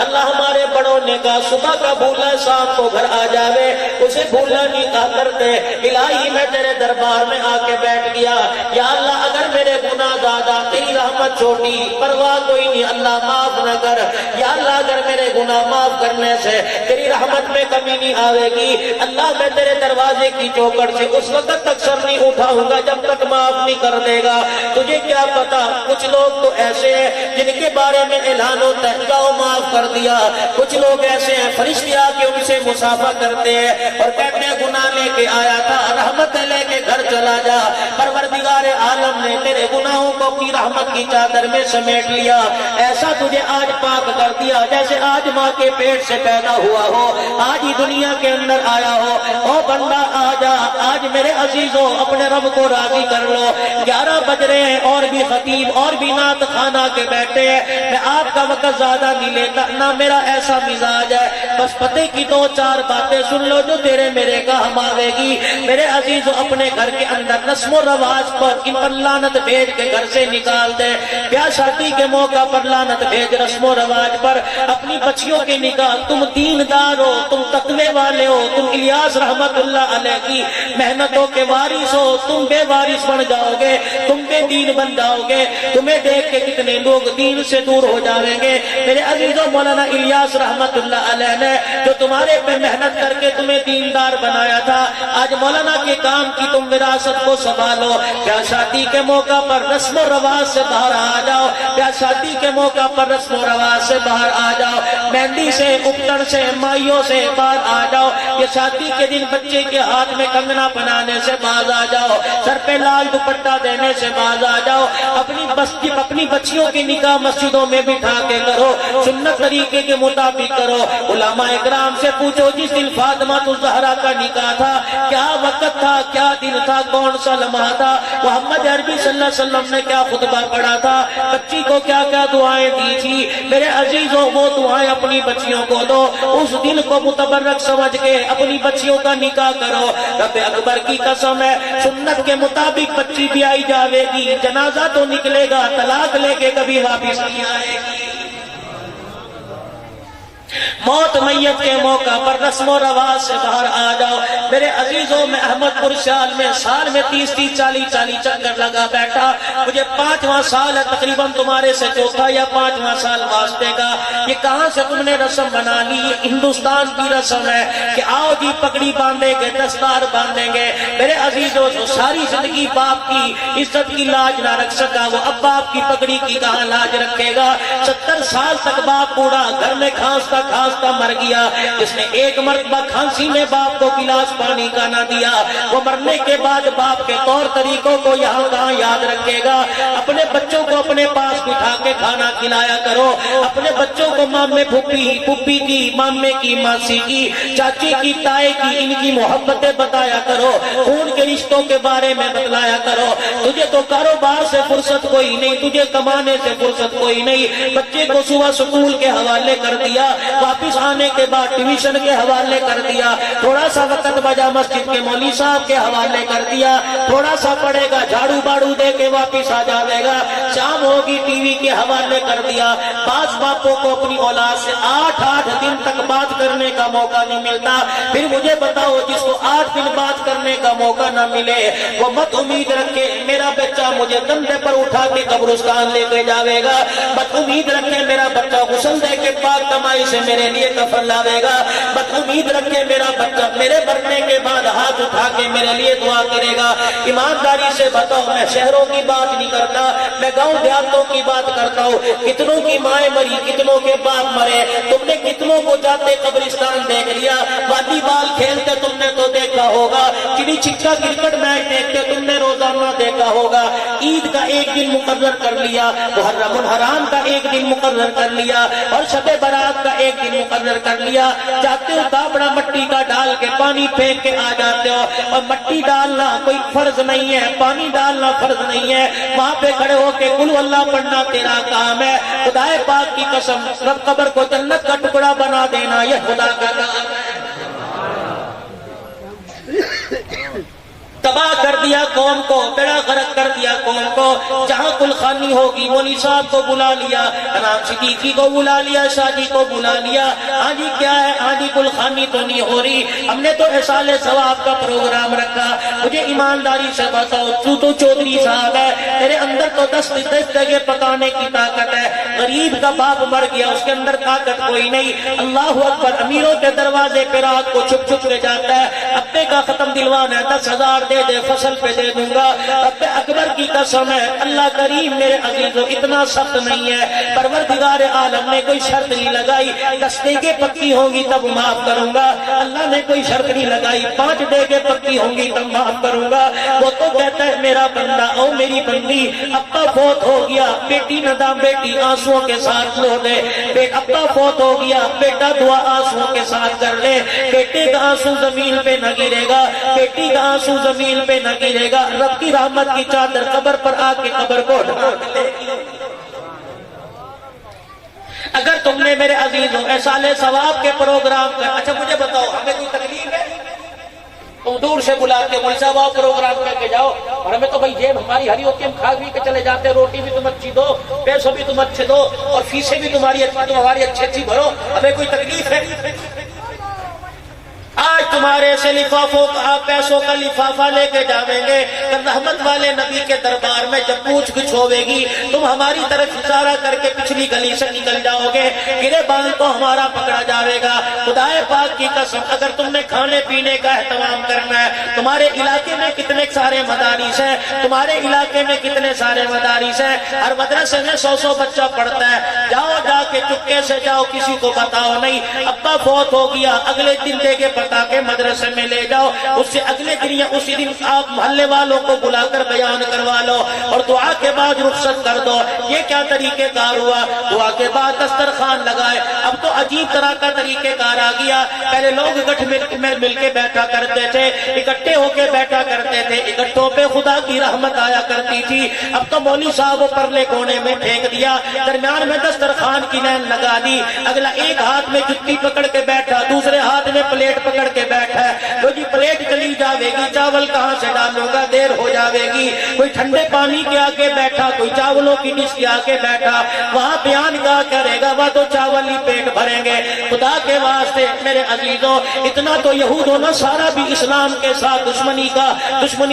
اللہ ہمارے بڑوں نے کہا صبح کا بھولا شام کو گھر آ جاوے، اسے بھولا نہیں کہا کرتے. الہی میں تیرے دربار میں آ کے بیٹھ گیا. یا اللہ اگر میرے گناہ زیادہ تیری رحمت چھوٹی پرواہ کوئی نہیں، اللہ معاف نہ کر. یا اللہ اگر میرے گناہ معاف کرنے سے تیری رحمت میں کمی نہیں آئے گی، اللہ میں تیرے دروازے کی چوکھٹ سے اس وقت تک سر نہیں اٹھاؤں گا جب تک معاف نہیں کر دے گا. تجھے کیا پتا کچھ لوگ تو ایسے ہیں جن کے بارے میں اعلان ہوتا ہے جاؤ معاف کر دیا. کچھ لوگ ایسے ہیں فرشتے آ کے ان سے مصافحہ کرتے ہیں اور کہتے ہیں گناہ لے کے آیا تھا رحمت لے کے گھر چلا جا. پروردگار عالم نے تیرے گناہوں کو اپنی رحمت کی چادر میں سمیٹ لیا. ایسا تجھے آج پاک کر دیا جیسے آج ماں کے پیٹ سے پیدا ہوا ہو، آج ہی دنیا کے اندر آیا ہو. او بندہ آ جا. آج میرے عزیزوں اپنے رب کو راضی کر لو. 11 بج رہے ہیں اور بھی خطیب اور بھی نعت خانہ کے بیٹھے ہیں. میں آپ کا وقت زیادہ نہیں لیتا، نہ میرا ایسا مزاج ہے. بس پتے کی 2-4 باتیں سن لو جو تیرے میرے کام آوے گی. میرے عزیزوں اپنے گھر کے اندر رسم و رواج پر ان پر لعنت بھیج کے گھر سے نکال دے. بیاہ شادی کے موقع پر لعنت بھیج رسم و رواج پر. اپنی بچیوں کے نکال. تم دیندار ہو، تم تقوی والے ہو، تم الیاس رحمت اللہ علیہ کی محنتوں کے وارث ہو، تم بے وارث بن جاؤ گے، تم بے دین بن جاؤ گے. تمہیں دیکھ کے کتنے لوگ دین سے دور ہو جائیں گے. میرے عزیزوں مولانا الیاس رحمت اللہ علیہ نے جو تمہارے پہ محنت کر کے تمہیں دیندار بنایا تھا، آج مولانا کے کام کی تم وراثت کو سنبھالو. کیا شادی کے موقع پر رسم و رواج سے باہر آ جاؤ. یا شادی کے موقع پر رسم و رواج سے باہر آ جاؤ، مہندی سے، اپٹن سے، مائیوں سے باہر آ جاؤ، یہ شادی کے دن بچے کے ہاتھ میں کنگنا بنانے سے باز آ جاؤ، سر پہ لال دوپٹہ دینے سے باز آ جاؤ، اپنی بچیوں کی نکاح مسجدوں میں بٹھا کے کرو، سنت طریقے کے مطابق کرو۔ علماء اکرام سے پوچھو جس دن فاطمہ الزہرا کا نکاح تھا کیا وقت تھا، کیا دن تھا، کون سا لمحہ تھا، محمد عربی صلی اللہ علیہ وسلم نے کیا خطبہ پڑھا تھا، بچی کو کیا کیا دعائیں دی تھی۔ میرے عزیزوں وہ دعائیں اپنی بچیوں کو دو، اس دن کو متبرک سمجھ کے اپنی بچیوں کا نکاح کرو۔ رب اکبر کی قسم ہے سنت کے مطابق بچی بھی آئی جاوے گی، جنازہ تو نکلے گا، طلاق لے کے کبھی واپس نہیں آئے گی۔ موت میت کے موقع پر رسم و رواج سے باہر آ جاؤ۔ میرے عزیزوں میں احمد پور شال میں سال میں 30 40 چکر لگا بیٹھا، مجھے 5واں سال ہے تقریباً تمہارے سے چوتھا یا 5واں سال واسطے کا۔ یہ کہاں سے تم نے رسم بنا لی؟ یہ ہندوستان کی رسم ہے کہ آؤ جی پگڑی باندھیں گے، دستار باندھیں گے۔ میرے عزیزوں جو ساری زندگی باپ کی عزت کی لاج نہ رکھ سکا وہ اب باپ کی پگڑی کی کہاں لاج رکھے گا؟ 70 سال تک باپ بوڑھا گھر میں کھانستا مر گیا، جس نے ایک مرتبہ کھانسی میں باپ کو گلاس پانی کا نہ دیا، وہ مرنے کے بعد باپ کے طور طریقوں کو یہاں کہاں یاد رکھے گا؟ اپنے بچوں کو اپنے پاس بٹھا کے کھانا کھلایا کرو، اپنے بچوں کو مامے پھپھی کی، مامے کی، ماسی کی، چاچی کی، تائے کی، ان کی محبتیں بتایا کرو، خون کے رشتوں کے بارے میں بتلایا کرو۔ تجھے تو کاروبار سے فرصت کوئی نہیں، تجھے کمانے سے فرصت کوئی نہیں، بچے کو صبح سکول کے حوالے کر دیا، واپس آنے کے بعد ٹیوشن کے حوالے کر دیا، تھوڑا سا وقت بجا مسجد کے مولوی صاحب کے حوالے کر دیا، تھوڑا سا پڑے گا جھاڑو باڑو دے کے واپس آ جائے گا، شام ہوگی ٹی وی کے حوالے کر دیا۔ بعض باپوں کو اپنی اولاد سے 8 دن تک بات کرنے کا موقع نہیں ملتا۔ پھر مجھے بتاؤ جس کو 8 دن بات کرنے کا موقع نہ ملے وہ مت امید رکھے میرا بچہ مجھے کندھے پر اٹھا کے قبرستان لے کے جاوے گا، مت امید رکھے میرا بچہ غسل دے کے پاک کمائی سے میرے لیے کفن لاوے گا، بس امید رکھے میرا بچہ میرے مرنے کے بعد ہاتھ اٹھا کے میرے لیے دعا کرے گا۔ ایمانداری سے بتاؤ میں شہروں کی بات نہیں کرتا، میں گاؤں دیہاتوں کی بات کرتا ہوں۔ کتنوں کی مائیں مری، کتنوں کے باپ مرے، تم نے کتنوں کو جاتے قبرستان دیکھ لیا، والی بال کھیلتے تم نے تو دیکھا ہوگا، چڑی چھکا کرکٹ میچ دیکھتے تم نے روزانہ دیکھا ہوگا، عید کا ایک دن مقرر کر لیا، محرم الحرام کا ایک دن مقرر کر لیا، اور شب برات کا ایک دن مقرر کر لیا، جاتے ہو کاپڑا مٹی کا ڈال کے پانی پھینک کے آ جاتے ہو، اور مٹی ڈالنا کوئی فرض نہیں ہے، پانی ڈالنا فرض نہیں ہے، وہاں پہ کھڑے ہو کے قل اللہ پڑھنا تیرا کام ہے۔ خدائے پاک کی قسم رب قبر کو جنت کا ٹکڑا بنا دینا یہ خدا کا کام ہے۔ تباہ کر دیا قوم کو، بیڑا غرق کر دیا قوم کو، جہاں کل خانی ہوگی مولوی صاحب کو بلا لیا، امام صدیقی کو بلا لیا، شاہ جی کو بلا لیا، ہاں جی کیا ہے، ہاں جی کل خانی تو نہیں ہو رہی، ہم نے تو احسال ثواب کا پروگرام رکھا۔ مجھے ایمانداری سے بتاؤ تو چودھری صاحب ہے، تیرے اندر تو 10 جگہ پکانے کی طاقت ہے، غریب کا باپ مر گیا اس کے اندر طاقت کوئی نہیں، اللہ اکبر، امیروں کے دروازے پہ رات کو چھپ چھپ کے جاتا ہے، ابے کا ختم دلوانا ہے 10,000 دے فصل پہ دے دوں گا، رب اکبر کی قسم ہے اللہ کریم میرے عزیزو اتنا سخت نہیں ہے، پروردگار عالم نے کوئی شرط نہیں لگائی 10 دیگیں پکی ہوں گی تب معاف کروں گا، اللہ نے کوئی شرط نہیں لگائی 5 دیگیں پکی ہوں گی تب معاف کروں گا۔ وہ تو کہتا ہے میرا بندہ او میری بندی، ابا فوت ہو گیا، بیٹی ندام بیٹی آنسوؤں کے ساتھ رو دے، ابا فوت ہو گیا، بیٹا دعا آنسوؤں کے ساتھ کر لے، بیٹے کا آنسو زمین پہ نہ گرے گا، بیٹی کا آنسو زمین پہ نہ گرے گا، رب کی رحمت کی چادر قبر پر آ کے قبر کو ڈھانپ لے گی۔ اگر تم نے میرے عزیزوں احسال ثواب کے پروگرام کا، اچھا مجھے بتاؤ ہمیں کوئی تکلیف ہے؟ تم دور سے بلاتے مول صاحب آؤ پروگرام کر کے جاؤ، اور ہمیں تو بھائی جیب ہماری ہری ہوتی ہے، ہم کھا بھی کے چلے جاتے ہیں، روٹی بھی تم اچھی دو، پیسوں بھی تم اچھے دو، اور فیسیں بھی تمہاری اچھی، تم ہماری اچھی اچھی بھرو، ہمیں کوئی تکلیف ہے؟ آج تمہارے سے لفافوں کا پیسوں کا لفافہ لے کے جاویں گے، رحمت والے نبی کے دربار میں جب پوچھ گچھ ہوے گی تم ہماری طرف اشارہ کر کے پچھلی گلی سے نکل جاؤ گے، گرے بال تو ہمارا پکڑا جاوے گا۔ خدائے پاک کی قسم اگر تم نے کھانے پینے کا اہتمام کرنا ہے، تمہارے علاقے میں کتنے سارے مدارس ہیں، تمہارے علاقے میں کتنے سارے مدارس ہیں، ہر مدرسے میں 100 بچہ پڑھتا ہے، جاؤ جا کے چپکے سے جاؤ، کسی کو بتاؤ نہیں ابا فوت ہو گیا، اگلے دن دے کے بتا کے مدرسے میں لے جاؤ، اس سے اگلے دن یا اسی دن آپ محلے والوں کو بلا کر بیان کروا لو اور دعا کے بعد رخصت کر دو۔ یہ کیا طریقہ کار ہوا؟ دعا کے بعد دسترخوان لگائے۔ اب تو عجیب طرح کا طریقہ کار آ گیا، پہلے لوگ مل کے بیٹھا کرتے تھے، اکٹھے ہو کے بیٹھا کرتے تھے، اکٹھوں پہ خدا کی رحمت آیا کرتی تھی۔ اب تو مولوی صاحب وہ پرلے کونے میں پھینک دیا، درمیان میں دسترخوان کی لائن لگا دی، اگلا ایک ہاتھ میں جتی پکڑ کے بیٹھا، دوسرے ہاتھ میں پلیٹ پکڑ کے بیٹھا ہے، تو جی پلیٹ چلی جاوے گی، چاول کہاں سے ڈالوں گا، دیر ہو جاوے گی۔ کوئی ٹھنڈے پانی کے آگے بیٹھا، کوئی چاولوں کی ڈش کے آگے بیٹھا، وہاں بیان کیا کرے گا، وہ تو چاول ہی پیٹ بھریں گے۔ خدا کے واسطے میرے عزیزوں، اتنا تو یہود و نصارہ بھی اسلام کے ساتھ دشمنی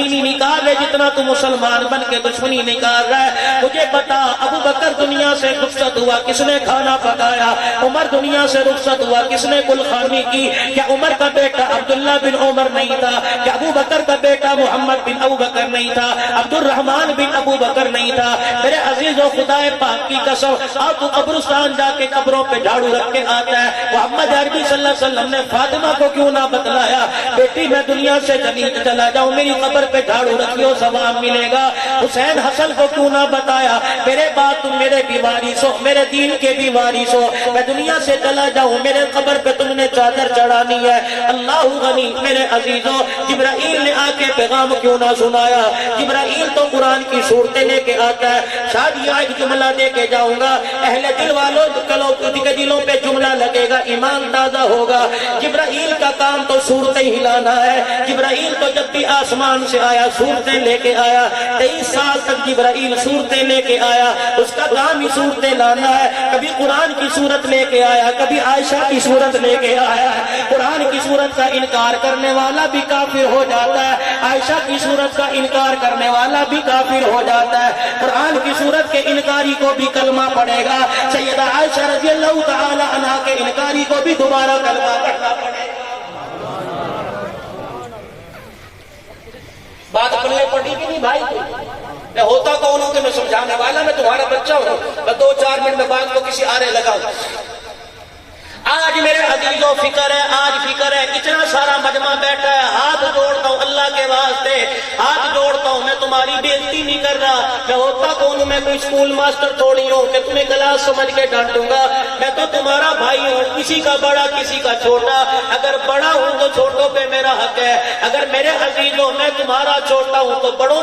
نہیں نکال رہے جتنا تو مسلمان بن کے دشمنی نکال رہا ہے۔ مجھے بتا، ابو بکر دنیا سے رخصت ہوا، کس نے کھانا پکایا؟ عمر دنیا سے رخصت ہوا، کس نے گلخانی کی؟ کیا عمر کا بیٹا عبداللہ بن عمر نہیں تھا؟ کیا ابو بکر کا بیٹا محمد بن ابو بکر نہیں تھا؟ عبد الرحمن بن ابو بکر نہیں تھا؟ میرے عزیزوں، خدا پاک کی قسم، آپ تو قبرستان جا کے قبروں پہ جھاڑو رکھ کے آتا ہے، محمد عربی صلی اللہ علیہ وسلم نے فاطمہ کو کیوں نہ بتلایا، بیٹی میں دنیا سے چلا جاؤں، میری قبر پہ جھاڑو رکھیو ثواب ملے گا۔ حسین حسن کو کیوں نہ بتایا، میرے بعد تم میرے بھی وارث ہو، میرے دین کے بھی وارث ہو، میں دنیا سے چلا جاؤں، میرے قبر پہ تم نے چادر چڑھانی ہے۔ اللہ غنی، میرے عزیزوں، جبرائیل نے آ کے پیغام کیوں نہ سنایا؟ جبرائیل تو قرآن کی صورتیں لے کے آتا ہے۔ شاید یہ ایک جملہ دے کے جاؤں گا، اہل دل والوں کے دلوں پہ جملہ لگے گا، ایمان تازہ ہوگا۔ جبرائیل کا کام تو صورتیں ہلانا ہے۔ جبرائیل تو جب بھی آسمان سے آیا صورتیں لے کے آیا، 23 سال تک جبرائیل صورتیں لے کے آیا، اس کا کام ہی صورتیں لانا ہے۔ کبھی قرآن کی صورت لے کے آیا، کبھی عائشہ کی صورت لے کے آیا ہے۔ قرآن کی صورت کا انکار کرنے والا بھی کافر ہو جاتا ہے، عائشہ کی صورت کا انکار کرنے والا بھی کافر ہو جاتا ہے۔ قرآن کی صورت کے انکاری کو بھی کلمہ پڑے گا، سیدہ عائشہ رضی اللہ تعالی عنہا کے انکاری کو بھی دوبارہ کلمہ پڑھنا پڑے گا۔ بات پلے پڑی کہ نہیں بھائی؟ میں ہوتا کون ہوں کہ میں سمجھانے والا، میں تمہارا بچہ ہوں، میں 2-4 منٹ میں بات کو کسی آرے لگاؤں۔ آج میرے عزیزوں فکر ہے، آج فکر ہے، اتنا سارا مجمع بیٹھا ہے، ہاتھ جوڑتا ہوں اللہ کے واسطے، ہاتھ جوڑتا ہوں، میں تمہاری بےزتی نہیں کر رہا، میں ہوتا کون ہوں، میں کوئی اسکول ماسٹر تھوڑی ہوں کہ تمہیں کلاس سمجھ کے ڈانٹوں گا، میں تو تمہارا بھائی ہوں، کسی کا بڑا کسی کا چھوٹا، اگر بڑا ہوں تو چھوٹوں پہ میرا حق ہے، اگر میرے عزیزوں میں تمہارا چھوٹا ہوں تو بڑوں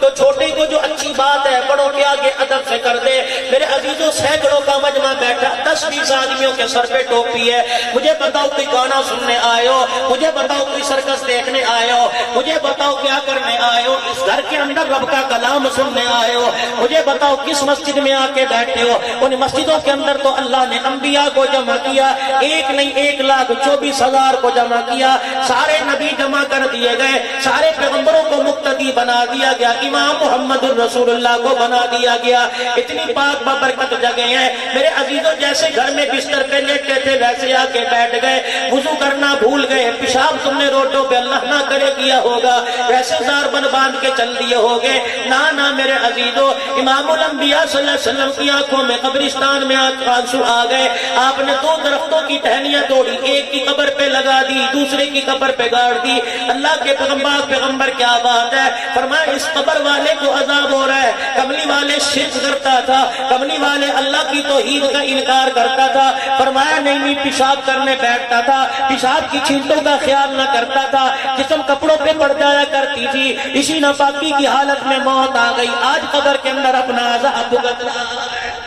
تو چھوٹے کو جو اچھی بات ہے بڑوں کے آگے ادب سے کر دے۔ میرے عزیزوں، سینکڑوں کا مجمع بیٹھا، 10-20 آدمیوں کے سر پہ ٹوپی ہے، مجھے بتاؤ کوئی گانا سننے آئے ہو، مجھے بتاؤ کوئی سرکس دیکھنے آئے ہو، مجھے بتاؤ کیا کرنے آئے ہو، اس گھر کے اندر رب کا کلام سننے آئے ہو، مجھے بتاؤ کس مسجد میں آ کے بیٹھے ہو؟ ان مسجدوں کے اندر تو اللہ نے انبیاء کو جمع کیا، ایک نہیں 1,24,000 کو جمع کیا، سارے نبی جمع کر دیے گئے، سارے پیغمبروں کو مقتدی بنا دیا گیا، امام محمد الرسول اللہ کو بنا دیا گیا۔ اتنی پاک بابرکت جگہ ہیں میرے عزیزوں، جیسے گھر میں بستر پہ لیٹے تھے ویسے آ کے بیٹھ گئے، وضو کرنا بھول گئے، پیشاب تم نے روڈوں پہ اللہ نہ کرے کیا ہوگا، ویسے زار بن باندھ کے چل دیے ہوگے۔ نہ میرے عزیزوں، امام الانبیاء صلی اللہ علیہ وسلم کی آنکھوں میں قبرستان میں آنسو آ گئے، آپ نے 2 درختوں کی ٹہنیاں توڑی، ایک کی قبر پہ لگا دی، دوسرے کی قبر پہ گاڑ دی۔ اللہ کے پیغمبر کیا بات ہے، فرمایا اس قبر والے کو عذاب ہو رہا ہے، کملی والے شرک کرتا تھا، کملی والے اللہ کی توحید کا انکار کرتا تھا، فرمایا نہیں پیشاب کرنے بیٹھتا تھا، پیشاب کی چھینٹوں کا خیال نہ کرتا تھا، جسم کپڑوں پہ پڑ جایا کرتی تھی، اسی ناپاکی کی حالت میں موت آ گئی، آج قبر کے اندر اپنا عذاب بھگت رہا ہے۔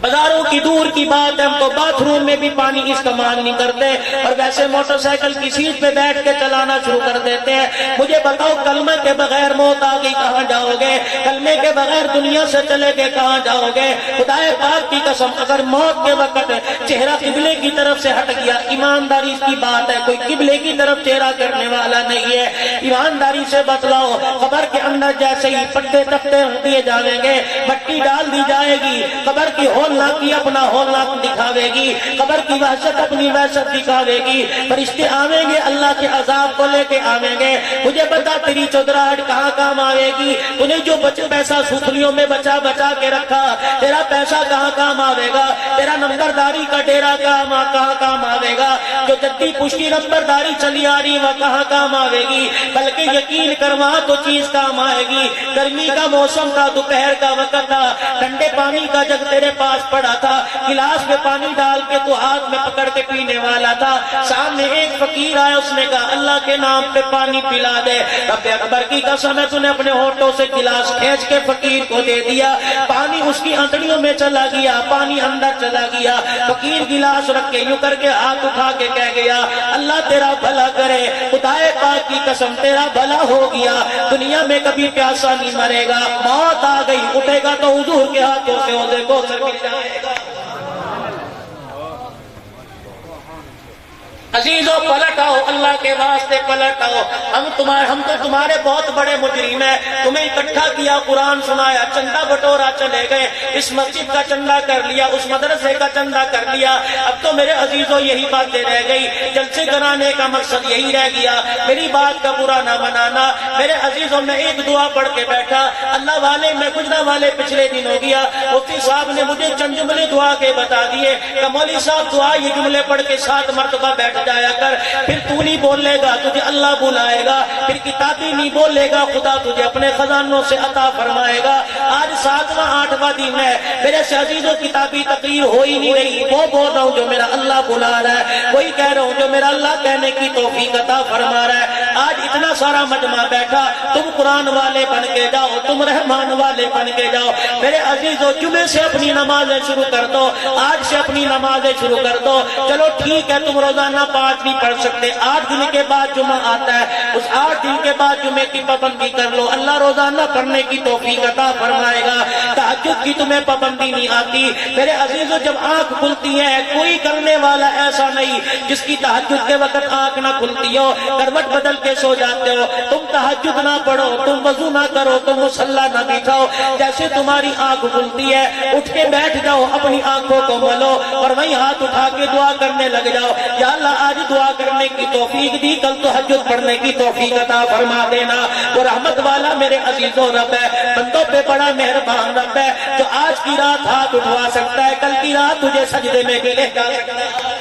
بازاروں کی دور کی بات ہے، ہم تو باتھ روم میں بھی پانی استعمال نہیں کرتے، اور ویسے موٹر سائیکل کی سیٹ پہ بیٹھ کے چلانا شروع کر دیتے ہیں۔ مجھے بتاؤ کلمہ کے بغیر موت آ گئی کہاں جاؤ گے؟ کلمے کے بغیر دنیا سے چلے گئے کہاں جاؤ گے؟ خدائے پاک کی قسم اگر موت کے وقت چہرہ قبلے کی طرف سے ہٹ گیا، ایمانداری کی بات ہے، کوئی قبلے کی طرف چہرہ کرنے والا نہیں ہے، ایمانداری سے بتلاؤ، قبر کے اندر جیسے ہی پٹے تختے رکھ دیے جائیں گے، مٹی ڈال دی جائے گی، قبر کی ہولناکی اپنا ہولناک دکھاوے گی، قبر کی وحشت اپنی وحشت دکھاوے گی، فرشتے آویں گے اللہ کے عذاب کو لے کے آویں گے، مجھے بتا تیری چودراہٹ کہاں کام آئے گی؟ تُنے جو پیسہ سوتلیوں میں بچا بچا کے رکھا، تیرا پیسہ کہاں کام آوے گا؟ تیرا نمبرداری کا ڈیرا کہاں کام آوے گا؟ جو جدی پشتی نمبرداری چلی آ رہی وہ کہاں کام آوے گی؟ بلکہ یقین کر وہاں تو چیز کام آئے گی۔ گرمی کا موسم تھا، دوپہر کا وقت تھا، ٹھنڈے پانی کا جگ تیرے پاس پڑا تھا، گلاس میں پانی ڈال کے تو ہاتھ میں پکڑ کے پینے والا تھا، سامنے ایک فقیر آیا، اس نے کہا اللہ کے نام پہ پانی پلا دے، رب اکبر کی قسم ہے تو نے اپنے ہونٹوں سے گلاس کھینچ کے فقیر کو دے دیا، پانی اس کی انتڑیوں میں چلا گیا، پانی اندر چلا گیا، فقیر گلاس رکھ کے یوں کر کے ہاتھ اٹھا کے کہہ گیا اللہ تیرا بھلا کرے، خدائے پاک کی قسم تیرا بھلا ہو گیا، دنیا میں کبھی پیاسا نہیں مرے گا، موت آ گئی اٹھے گا تو حضور کے ہاتھوں سے عہدے کو سر مل جائے گا۔ عزیزوں پلٹ آؤ، اللہ کے واسطے پلٹ آؤ، ہم تو تمہارے بہت بڑے مجرم ہیں، تمہیں اکٹھا کیا، قرآن سنایا، چندہ بٹورا چلے گئے، اس مسجد کا چندہ کر لیا، اس مدرسے کا چندہ کر لیا، اب تو میرے عزیزوں یہی باتیں رہ گئی، جلسے کرانے کا مقصد یہی رہ گیا، میری بات کا برا نہ منانا۔ میرے عزیزوں میں ایک دعا پڑھ کے بیٹھا، اللہ والے میں گجرا والے پچھلے دن ہو گیا، مفتی صاحب نے مجھے چند جملے دعا کے بتا دیے کہ مولوی صاحب دعا یہ جملے پڑھ کے 7 مرتبہ بیٹھ جایا کر، پھر تو نہیں بولے گا تجھے اللہ بلائے گا، پھر کتابی نہیں بولے گا خدا تجھے اپنے خزانوں سے عطا فرمائے گا۔ آج 7واں 8واں دن ہے، میرے سے عزیزوں کتابی تقریر ہو ہی نہیں رہی، وہ بول رہا ہوں جو میرا اللہ بلا رہا ہے، وہی کہہ رہا ہوں جو میرا اللہ کہنے کی توفیق عطا فرما رہا ہے۔ آج اتنا سارا مجمع بیٹھا، تم قرآن والے بن کے جاؤ، تم رحمان والے بن کے جاؤ، میرے عزیزوں جمعے سے اپنی نمازیں شروع کر دو، آج سے اپنی نمازیں شروع کر دو، چلو ٹھیک ہے تم روزانہ 5 نہیں پڑھ سکتے، 8 دن کے بعد جمعہ آتا ہے، اس 8 دن کے بعد جمعے کی پابندی کر لو، اللہ روزانہ پڑھنے کی توفیق عطا فرمائے گا۔ تہجد کی تمہیں پابندی نہیں آتی، میرے عزیزوں جب آنکھ کھلتی ہے کوئی کرنے والا ایسا نہیں جس کی تہجد کے وقت آنکھ نہ کھلتی ہو، کروٹ بدل کے سو جاتے ہو، تم تہجد نہ پڑھو، تم وضو نہ کرو، تم مصلی نہ بچھاؤ، جیسے تمہاری آنکھ کھلتی ہے اٹھ کے بیٹھ جاؤ، اپنی آنکھوں کو ملو اور وہیں ہاتھ اٹھا کے دعا کرنے لگ جاؤ، یا اللہ آج دعا کرنے کی توفیق دی، کل تہجد پڑھنے کی توفیق عطا فرما دینا۔ وہ رحمت والا میرے عزیزوں رب ہے، بندوں پہ بڑا مہربان رب ہے، جو آج کی رات ہاتھ اٹھوا سکتا ہے کل کی رات تجھے سجدے میں بھی لے جا سکتا ہے۔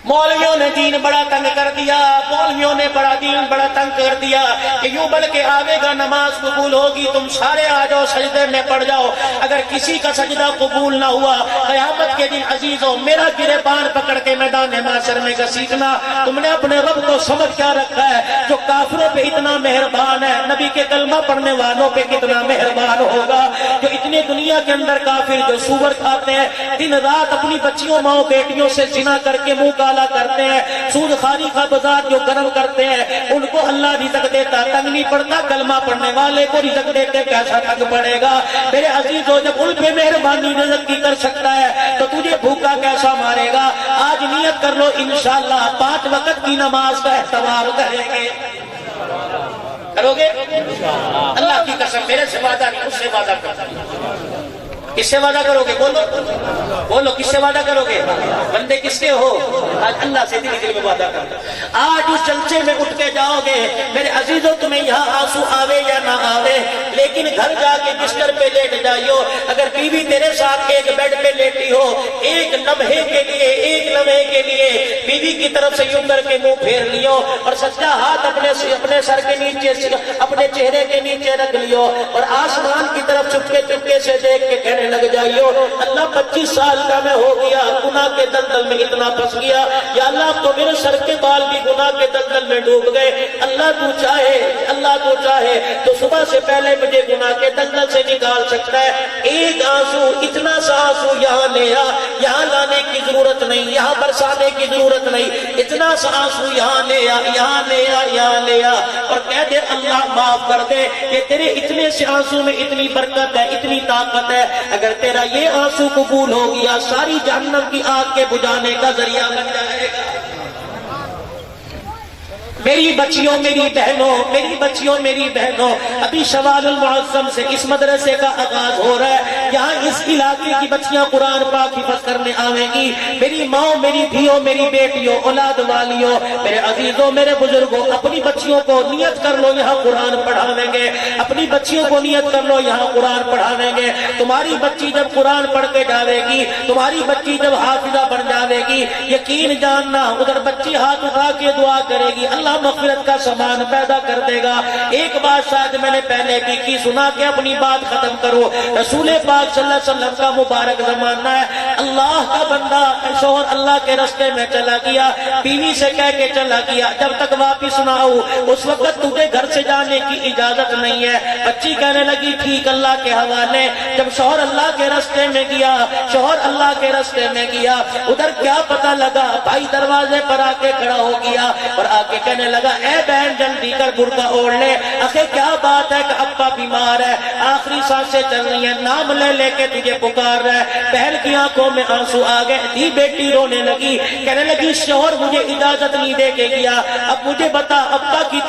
مولویوں نے دین بڑا تنگ کر دیا، مولویوں نے دین بڑا تنگ کر دیا کہ یوں بڑھ کے آوے گا نماز قبول ہوگی، تم سارے آ جاؤ سجدے میں پڑ جاؤ، اگر کسی کا سجدہ قبول نہ ہوا قیامت کے دن عزیزوں میرا گریبان پکڑ کے میدان محشر میں گھسیٹنا۔ تم نے اپنے رب کو سمجھ کیا رکھا ہے جو کافروں پہ اتنا مہربان ہے، نبی کے کلمہ پڑھنے والوں پہ کتنا مہربان ہوگا، جو اتنی دنیا کے اندر کافر جو سور کھاتے ہیں، دن رات اپنی بچیوں ماؤں بیٹیوں سے زنا کر کے منہ کالا کرتے ہیں، سود خاری کا بازار جو گرم کرتے ہیں، ان کو اللہ رزق دیتا تنگ نہیں پڑتا، کلمہ پڑھنے والے کو رزق دیتے کیسا تنگ پڑے گا؟ میرے عزیزوں جب ان پہ مہربانی رزق کی کر سکتا ہے تو تجھے بھوکا کیسا مارے گا؟ آج نیت کر لو انشاءاللہ 5 وقت کی نماز کا اہتمام کریں گے، کرو گے؟ اللہ کی قسم میرے سے وعدہ نہیں، اس سے وعدہ کرتا۔ کس سے وعدہ کرو گے؟ بولو بولو، کس سے وعدہ کرو گے؟ بندے کس کے ہو؟ آج اللہ سے دل میں وعدہ کرتا۔ آج اس جلسے میں اٹھ کے جاؤ گے میرے عزیزوں، تمہیں یہاں آنسو آوے یا نہ آوے، لیکن گھر جا کے بستر پہ لیٹ جائیو، اگر بیوی تیرے ساتھ ایک بیڈ پہ لیٹی ہو، ایک لمحے کے لیے بیوی کی طرف سے یوں کر کے منہ پھیر لیو اور سجدہ ہاتھ اپنے سر کے نیچے اپنے چہرے کے نیچے رکھ لیو اور آسمان کی طرف چپکے سے دیکھ کے کہنے لگ جائیو اللہ 25 سال کا میں ہو گیا، گناہ کے دلدل میں اتنا پھنس گیا، یا اللہ تو میرے سر کے بال بھی گناہ کے دلدل میں ڈوب گئے، اللہ تو چاہے تو صبح سے پہلے مجھے گناہ کے دلدل سے نکال سکتا ہے، ایک آنسو اتنا سا آنسو یہاں لے آ، یہاں لانے کی ضرورت نہیں، یہاں برسانے کی ضرورت نہیں، اتنا سا آنسو یہاں لے آ اور کہہ دے اللہ معاف کر دے، کہ تیرے اتنے سے آنسو میں اتنی برکت ہے، اتنی طاقت ہے، اگر تیرا یہ آنسو قبول ہو گیا ساری جہنم کی آگ کے بجھانے کا ذریعہ بن جائے گا۔ میری بچیوں میری بہنوں، میری بچیوں میری بہنوں، ابھی شوال المعظم سے اس مدرسے کا آغاز ہو رہا ہے، یہاں اس علاقے کی بچیاں قرآن پاک حفظ کرنے آویں گی۔ میری ماں، میری دھیوں، میری بیٹیوں، اولاد والیوں، میرے عزیزوں، میرے بزرگوں، اپنی بچیوں کو نیت کر لو یہاں قرآن پڑھاویں گے، اپنی بچیوں کو نیت کر لو یہاں قرآن پڑھاویں گے۔ تمہاری بچی جب قرآن پڑھ کے جاوے گی، تمہاری بچی جب حافظہ بن جاوے گی، یقین جاننا ادھر بچی ہاتھ اٹھا کے دعا کرے گی، اللہ مغفرت کا سامان پیدا کر دے گا۔ ایک بات شاید میں نے پہلے بھی کی، سنا کے اپنی بات ختم کرو۔ رسول پاک صلی اللہ علیہ وسلم کا مبارک زمانہ ہے، اللہ کا بندہ شوہر اللہ کے راستے میں چلا گیا، بیوی سے کہہ کے چلا گیا جب تک واپس نہ آؤ اس وقت تجھے گھر سے جانے کی اجازت نہیں ہے۔ بچی کہنے لگی ٹھیک اللہ کے حوالے۔ جب شوہر اللہ کے راستے میں گیا، شوہر اللہ کے راستے میں گیا، ادھر کیا پتہ لگا بھائی دروازے پر آ کے کھڑا ہو گیا اور آ کے کہنے لگا اے بہن جلدی کر برقع اوڑھ لے، آخر کیا بات ہے کہ ابا بیمار ہے، آخری سانسیں چل رہی ہیں، نام لے لے کے تجھے پکار رہا ہے۔ بہن کی آنکھوں میں آنسو آ گئے، دی بیٹی رونے لگی، کہنے لگی شوہر مجھے اجازت نہیں دے کے گیا، اب مجھے بتا ابا کی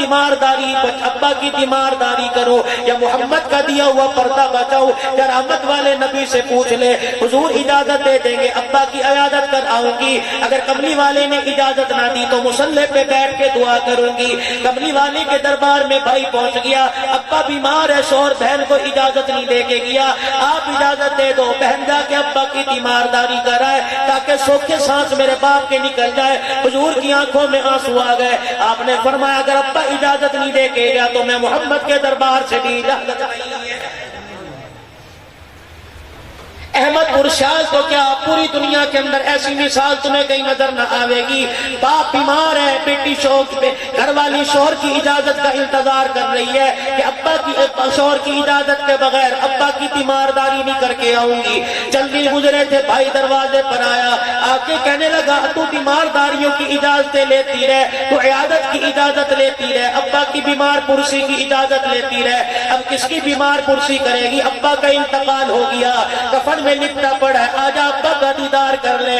تیمارداری کرو یا محمد کا دیا ہوا پردہ بچاؤ یا رحمت والے نبی سے پوچھ لے، حضور اجازت دے دیں گے ابا کی عیادت کر آؤں گی، اگر کملی والے نے اجازت نہ دی تو مصلی پہ بیٹھ کے دعا کروں گی۔ کملی والے کے دربار میں بھائی پہنچ گیا، ابا بیمار ہے، شوہر بہن کو اجازت نہیں دے کے گیا، آپ اجازت دے دو، بہن جا کے ابا کی تیمارداری کرائے تاکہ سوکھے سانس میرے باپ کے نکل جائے۔ حضور کی آنکھوں میں آنسو آ گئے، آپ نے فرمایا اگر ابا اجازت نہیں دے کے گیا تو میں محمد کے دربار سے بھی اجازت نہیں ہے۔ احمد پرشاد کو کیا پوری دنیا کے اندر ایسی مثال تمہیں کہیں نظر نہ آوے گی، باپ بیمار ہے، بیٹی شوق پہ گھر والی شوہر کی اجازت کا انتظار کر رہی ہے کہ ابا کی شوہر کی اجازت کے بغیر ابا کی تیمارداری نہیں کر کے آؤں گی۔ جلدی گزرے تھے، بھائی دروازے پر آیا، آ کے کہنے لگا تو تیمارداریوں کی اجازتیں لیتی رہے، تو عیادت کی اجازت لیتی رہے، ابا کی بیمار پرسی کی اجازت لیتی رہے، اب کس کی بیمار پرسی کرے گی؟ ابا کا انتقال ہو گیا، کفن میں لپٹا پڑا ہے، آجا ابا کا دیدار کر لے۔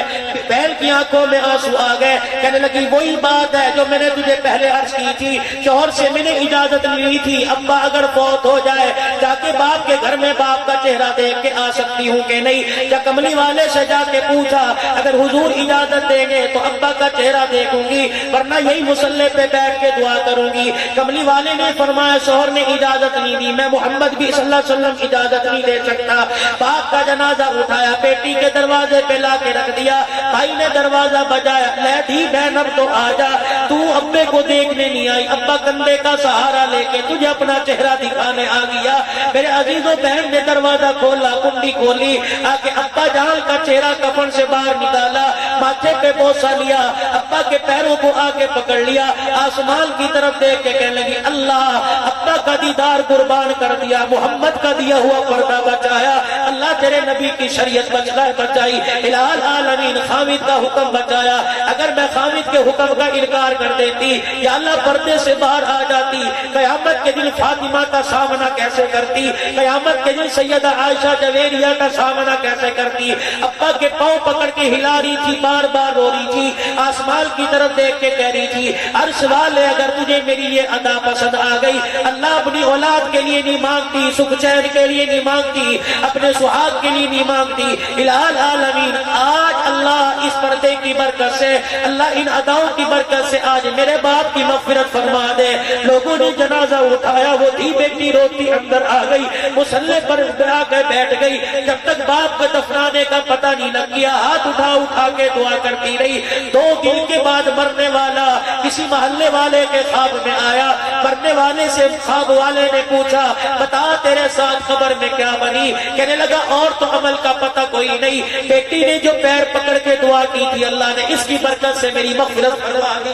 بہن کی آنکھوں میں آنسو آ گئے، کہنے لگی وہی بات ہے جو میں نے تجھے پہلے عرض کی تھی، شوہر سے میں نے اجازت لی تھی ابا اگر فوت ہو جائے تاکہ باپ کے گھر میں باپ کا چہرہ دیکھ کے آ سکتی ہوں کہ نہیں۔ یا کملی والے سے جا کے پوچھا اگر حضور اجازت دیں گے تو ابا کا چہرہ دیکھوں گی ورنہ یہی مصلی پہ بیٹھ کے دعا کروں گی۔ کملی والے نے فرمایا شوہر نے اجازت نہیں دی، میں محمد بھی صلی اللہ علیہ وسلم اجازت نہیں دے سکتا۔ باپ کا جنازہ اٹھایا، بیٹی کے دروازے پہ لا کے رکھ دیا، بھائی نے دروازہ بجایا، لے دی بہن اب تو آجا، تو ابے کو دیکھنے نہیں آئی، ابا کندھے کا سہارا لے کے تجھے اپنا چہرہ دکھانے آ گیا۔ میرے عزیزوں بہن نے دروازہ کھولا، کنڈی کھولی، آ کے ابا جان کا چہرہ کفن سے باہر نکالا، ماتھے پہ بوسہ لیا، ابا کے پیروں کو آ کے پکڑ لیا، آسمان کی طرف دیکھ کے کہنے لگی اللہ ابا کا دیدار قربان کر دیا، محمد کا دیا ہوا پردہ بچایا، اللہ تیرے نبی کی شریعت بچائی، الہ العالمین خامد کا حکم بچایا۔ اگر میں خامد کے حکم کا انکار کر دیتی یا اللہ پردے سے باہر آ جاتی، قیامت کے دن فاطمہ کا سامنا کیسے کرتی، قیامت کے دن سیدہ عائشہ جویریہ کا سامنا کیسے کرتی۔ ابا کے پاؤں پکڑ کے ہلا رہی تھی، بار بار رو رہی تھی، آسمان کی طرف دیکھ کے کہہ رہی تھی عرش والے اگر تجھے میری یہ ادا پسند آ گئی، اللہ اپنی اولاد کے لیے نہیں مانگتی، سکھ چین کے لیے نہیں مانگتی، اپنے سہاگ کے لیے نہیں مانگتی، الہ العالمین آج اللہ اس پردے کی برکت سے، اللہ ان اداؤں کی برکت سے آج میرے باپ کی مغفرت فرما دے۔ لوگوں نے جنازہ اٹھایا، وہ تھی بیٹی روتی اندر آ گئی، مصلی پر آ کے بیٹھ گئی، جب تک باپ کا دفنانے کا پتہ نہیں لگ گیا ہاتھ اٹھا کے دعا کرتی رہی۔ 2 دن کے بعد مرنے والا کسی محلے والے کے خواب میں آیا، مرنے والے سے خواب والے نے پوچھا بتا تیرے ساتھ خبر میں کیا بنی؟ کہنے لگا اور تو عمل کا پتہ کوئی نہیں، بیٹی نے جو پیر پکڑ کے دعا کی تھی اللہ نے اس کی برکت سے میری مغفرت فرما دی۔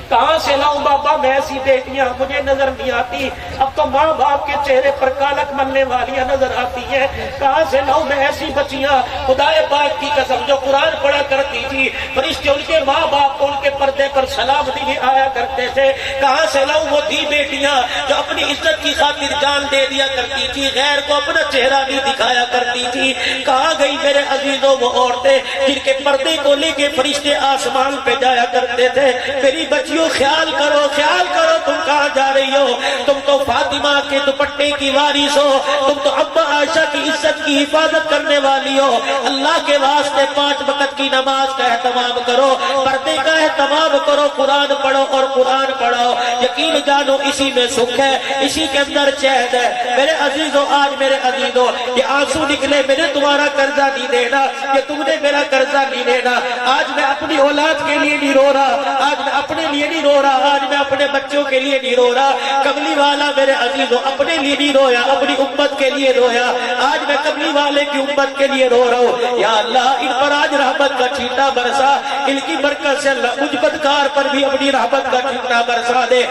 کہاں سے لاؤں بابا میں ایسی بیٹیاں مجھے نظر نہیں آتی، اب تو ماں باپ کے چہرے پر کالک ملنے والیاں نظر آتی ہیں، کہاں سے لاؤں میں ایسی بچیاں خدا پاک کی قسم جو قرآن پڑھا کرتی تھی، فرشتے ان کے ماں باپ کو ان کے پردے پر سلام دینے آیا کرتے تھے، کہاں سے لاؤں وہ دی بیٹیاں جو اپنی عزت کی خاطر جان دے دیا کرتی تھی، غیر کو اپنا چہرہ نہیں دکھایا کرتی تھی، کہاں گئی میرے عزیزوں وہ عورتیں جن کے پردے کو لے کے فرشتے آسمان پہ جایا کرتے تھے؟ میری بچیوں خیال کرو تم کہاں جا رہی ہو؟ تم تو فاطمہ کے دوپٹے کی وارث ہو، تم تو ابا عائشہ کی عزت کی حفاظت کرنے والی ہو، اللہ کے واسطے 5 وقت کی نماز کا اہتمام کرو، پردے کا اہتمام کرو، قرآن پڑھو اور قرآن پڑھو، یقین جانو اسی میں سکھ ہے، اسی کے اندر چین ہے۔ میرے عزیزوں آج میرے عزیزوں یہ آنسو نکلے، میں نے تمہارا قرضہ نہیں دینا، کہ تم نے میرا قرضہ نہیں دینا، آج میں اپنی اولاد کے لیے نہیں رو رہا، آج میں اپنے لیے نہیں رو رہا، آج میں اپنے بچوں کے لیے نہیں رو رہا، کملی والا میرے عزیزوں اپنے لیے نہیں رویا، اپنی امت کے لیے رویا، آج میں کملی والے کی امت کے لیے رو رہا ہوں۔ یا اللہ ان پر آج رحمت کا چھینٹا برسا، ان کی برکت سے اللہ مجھ بدکار پر بھی اپنی رحمت کا چھینٹا برسا دے۔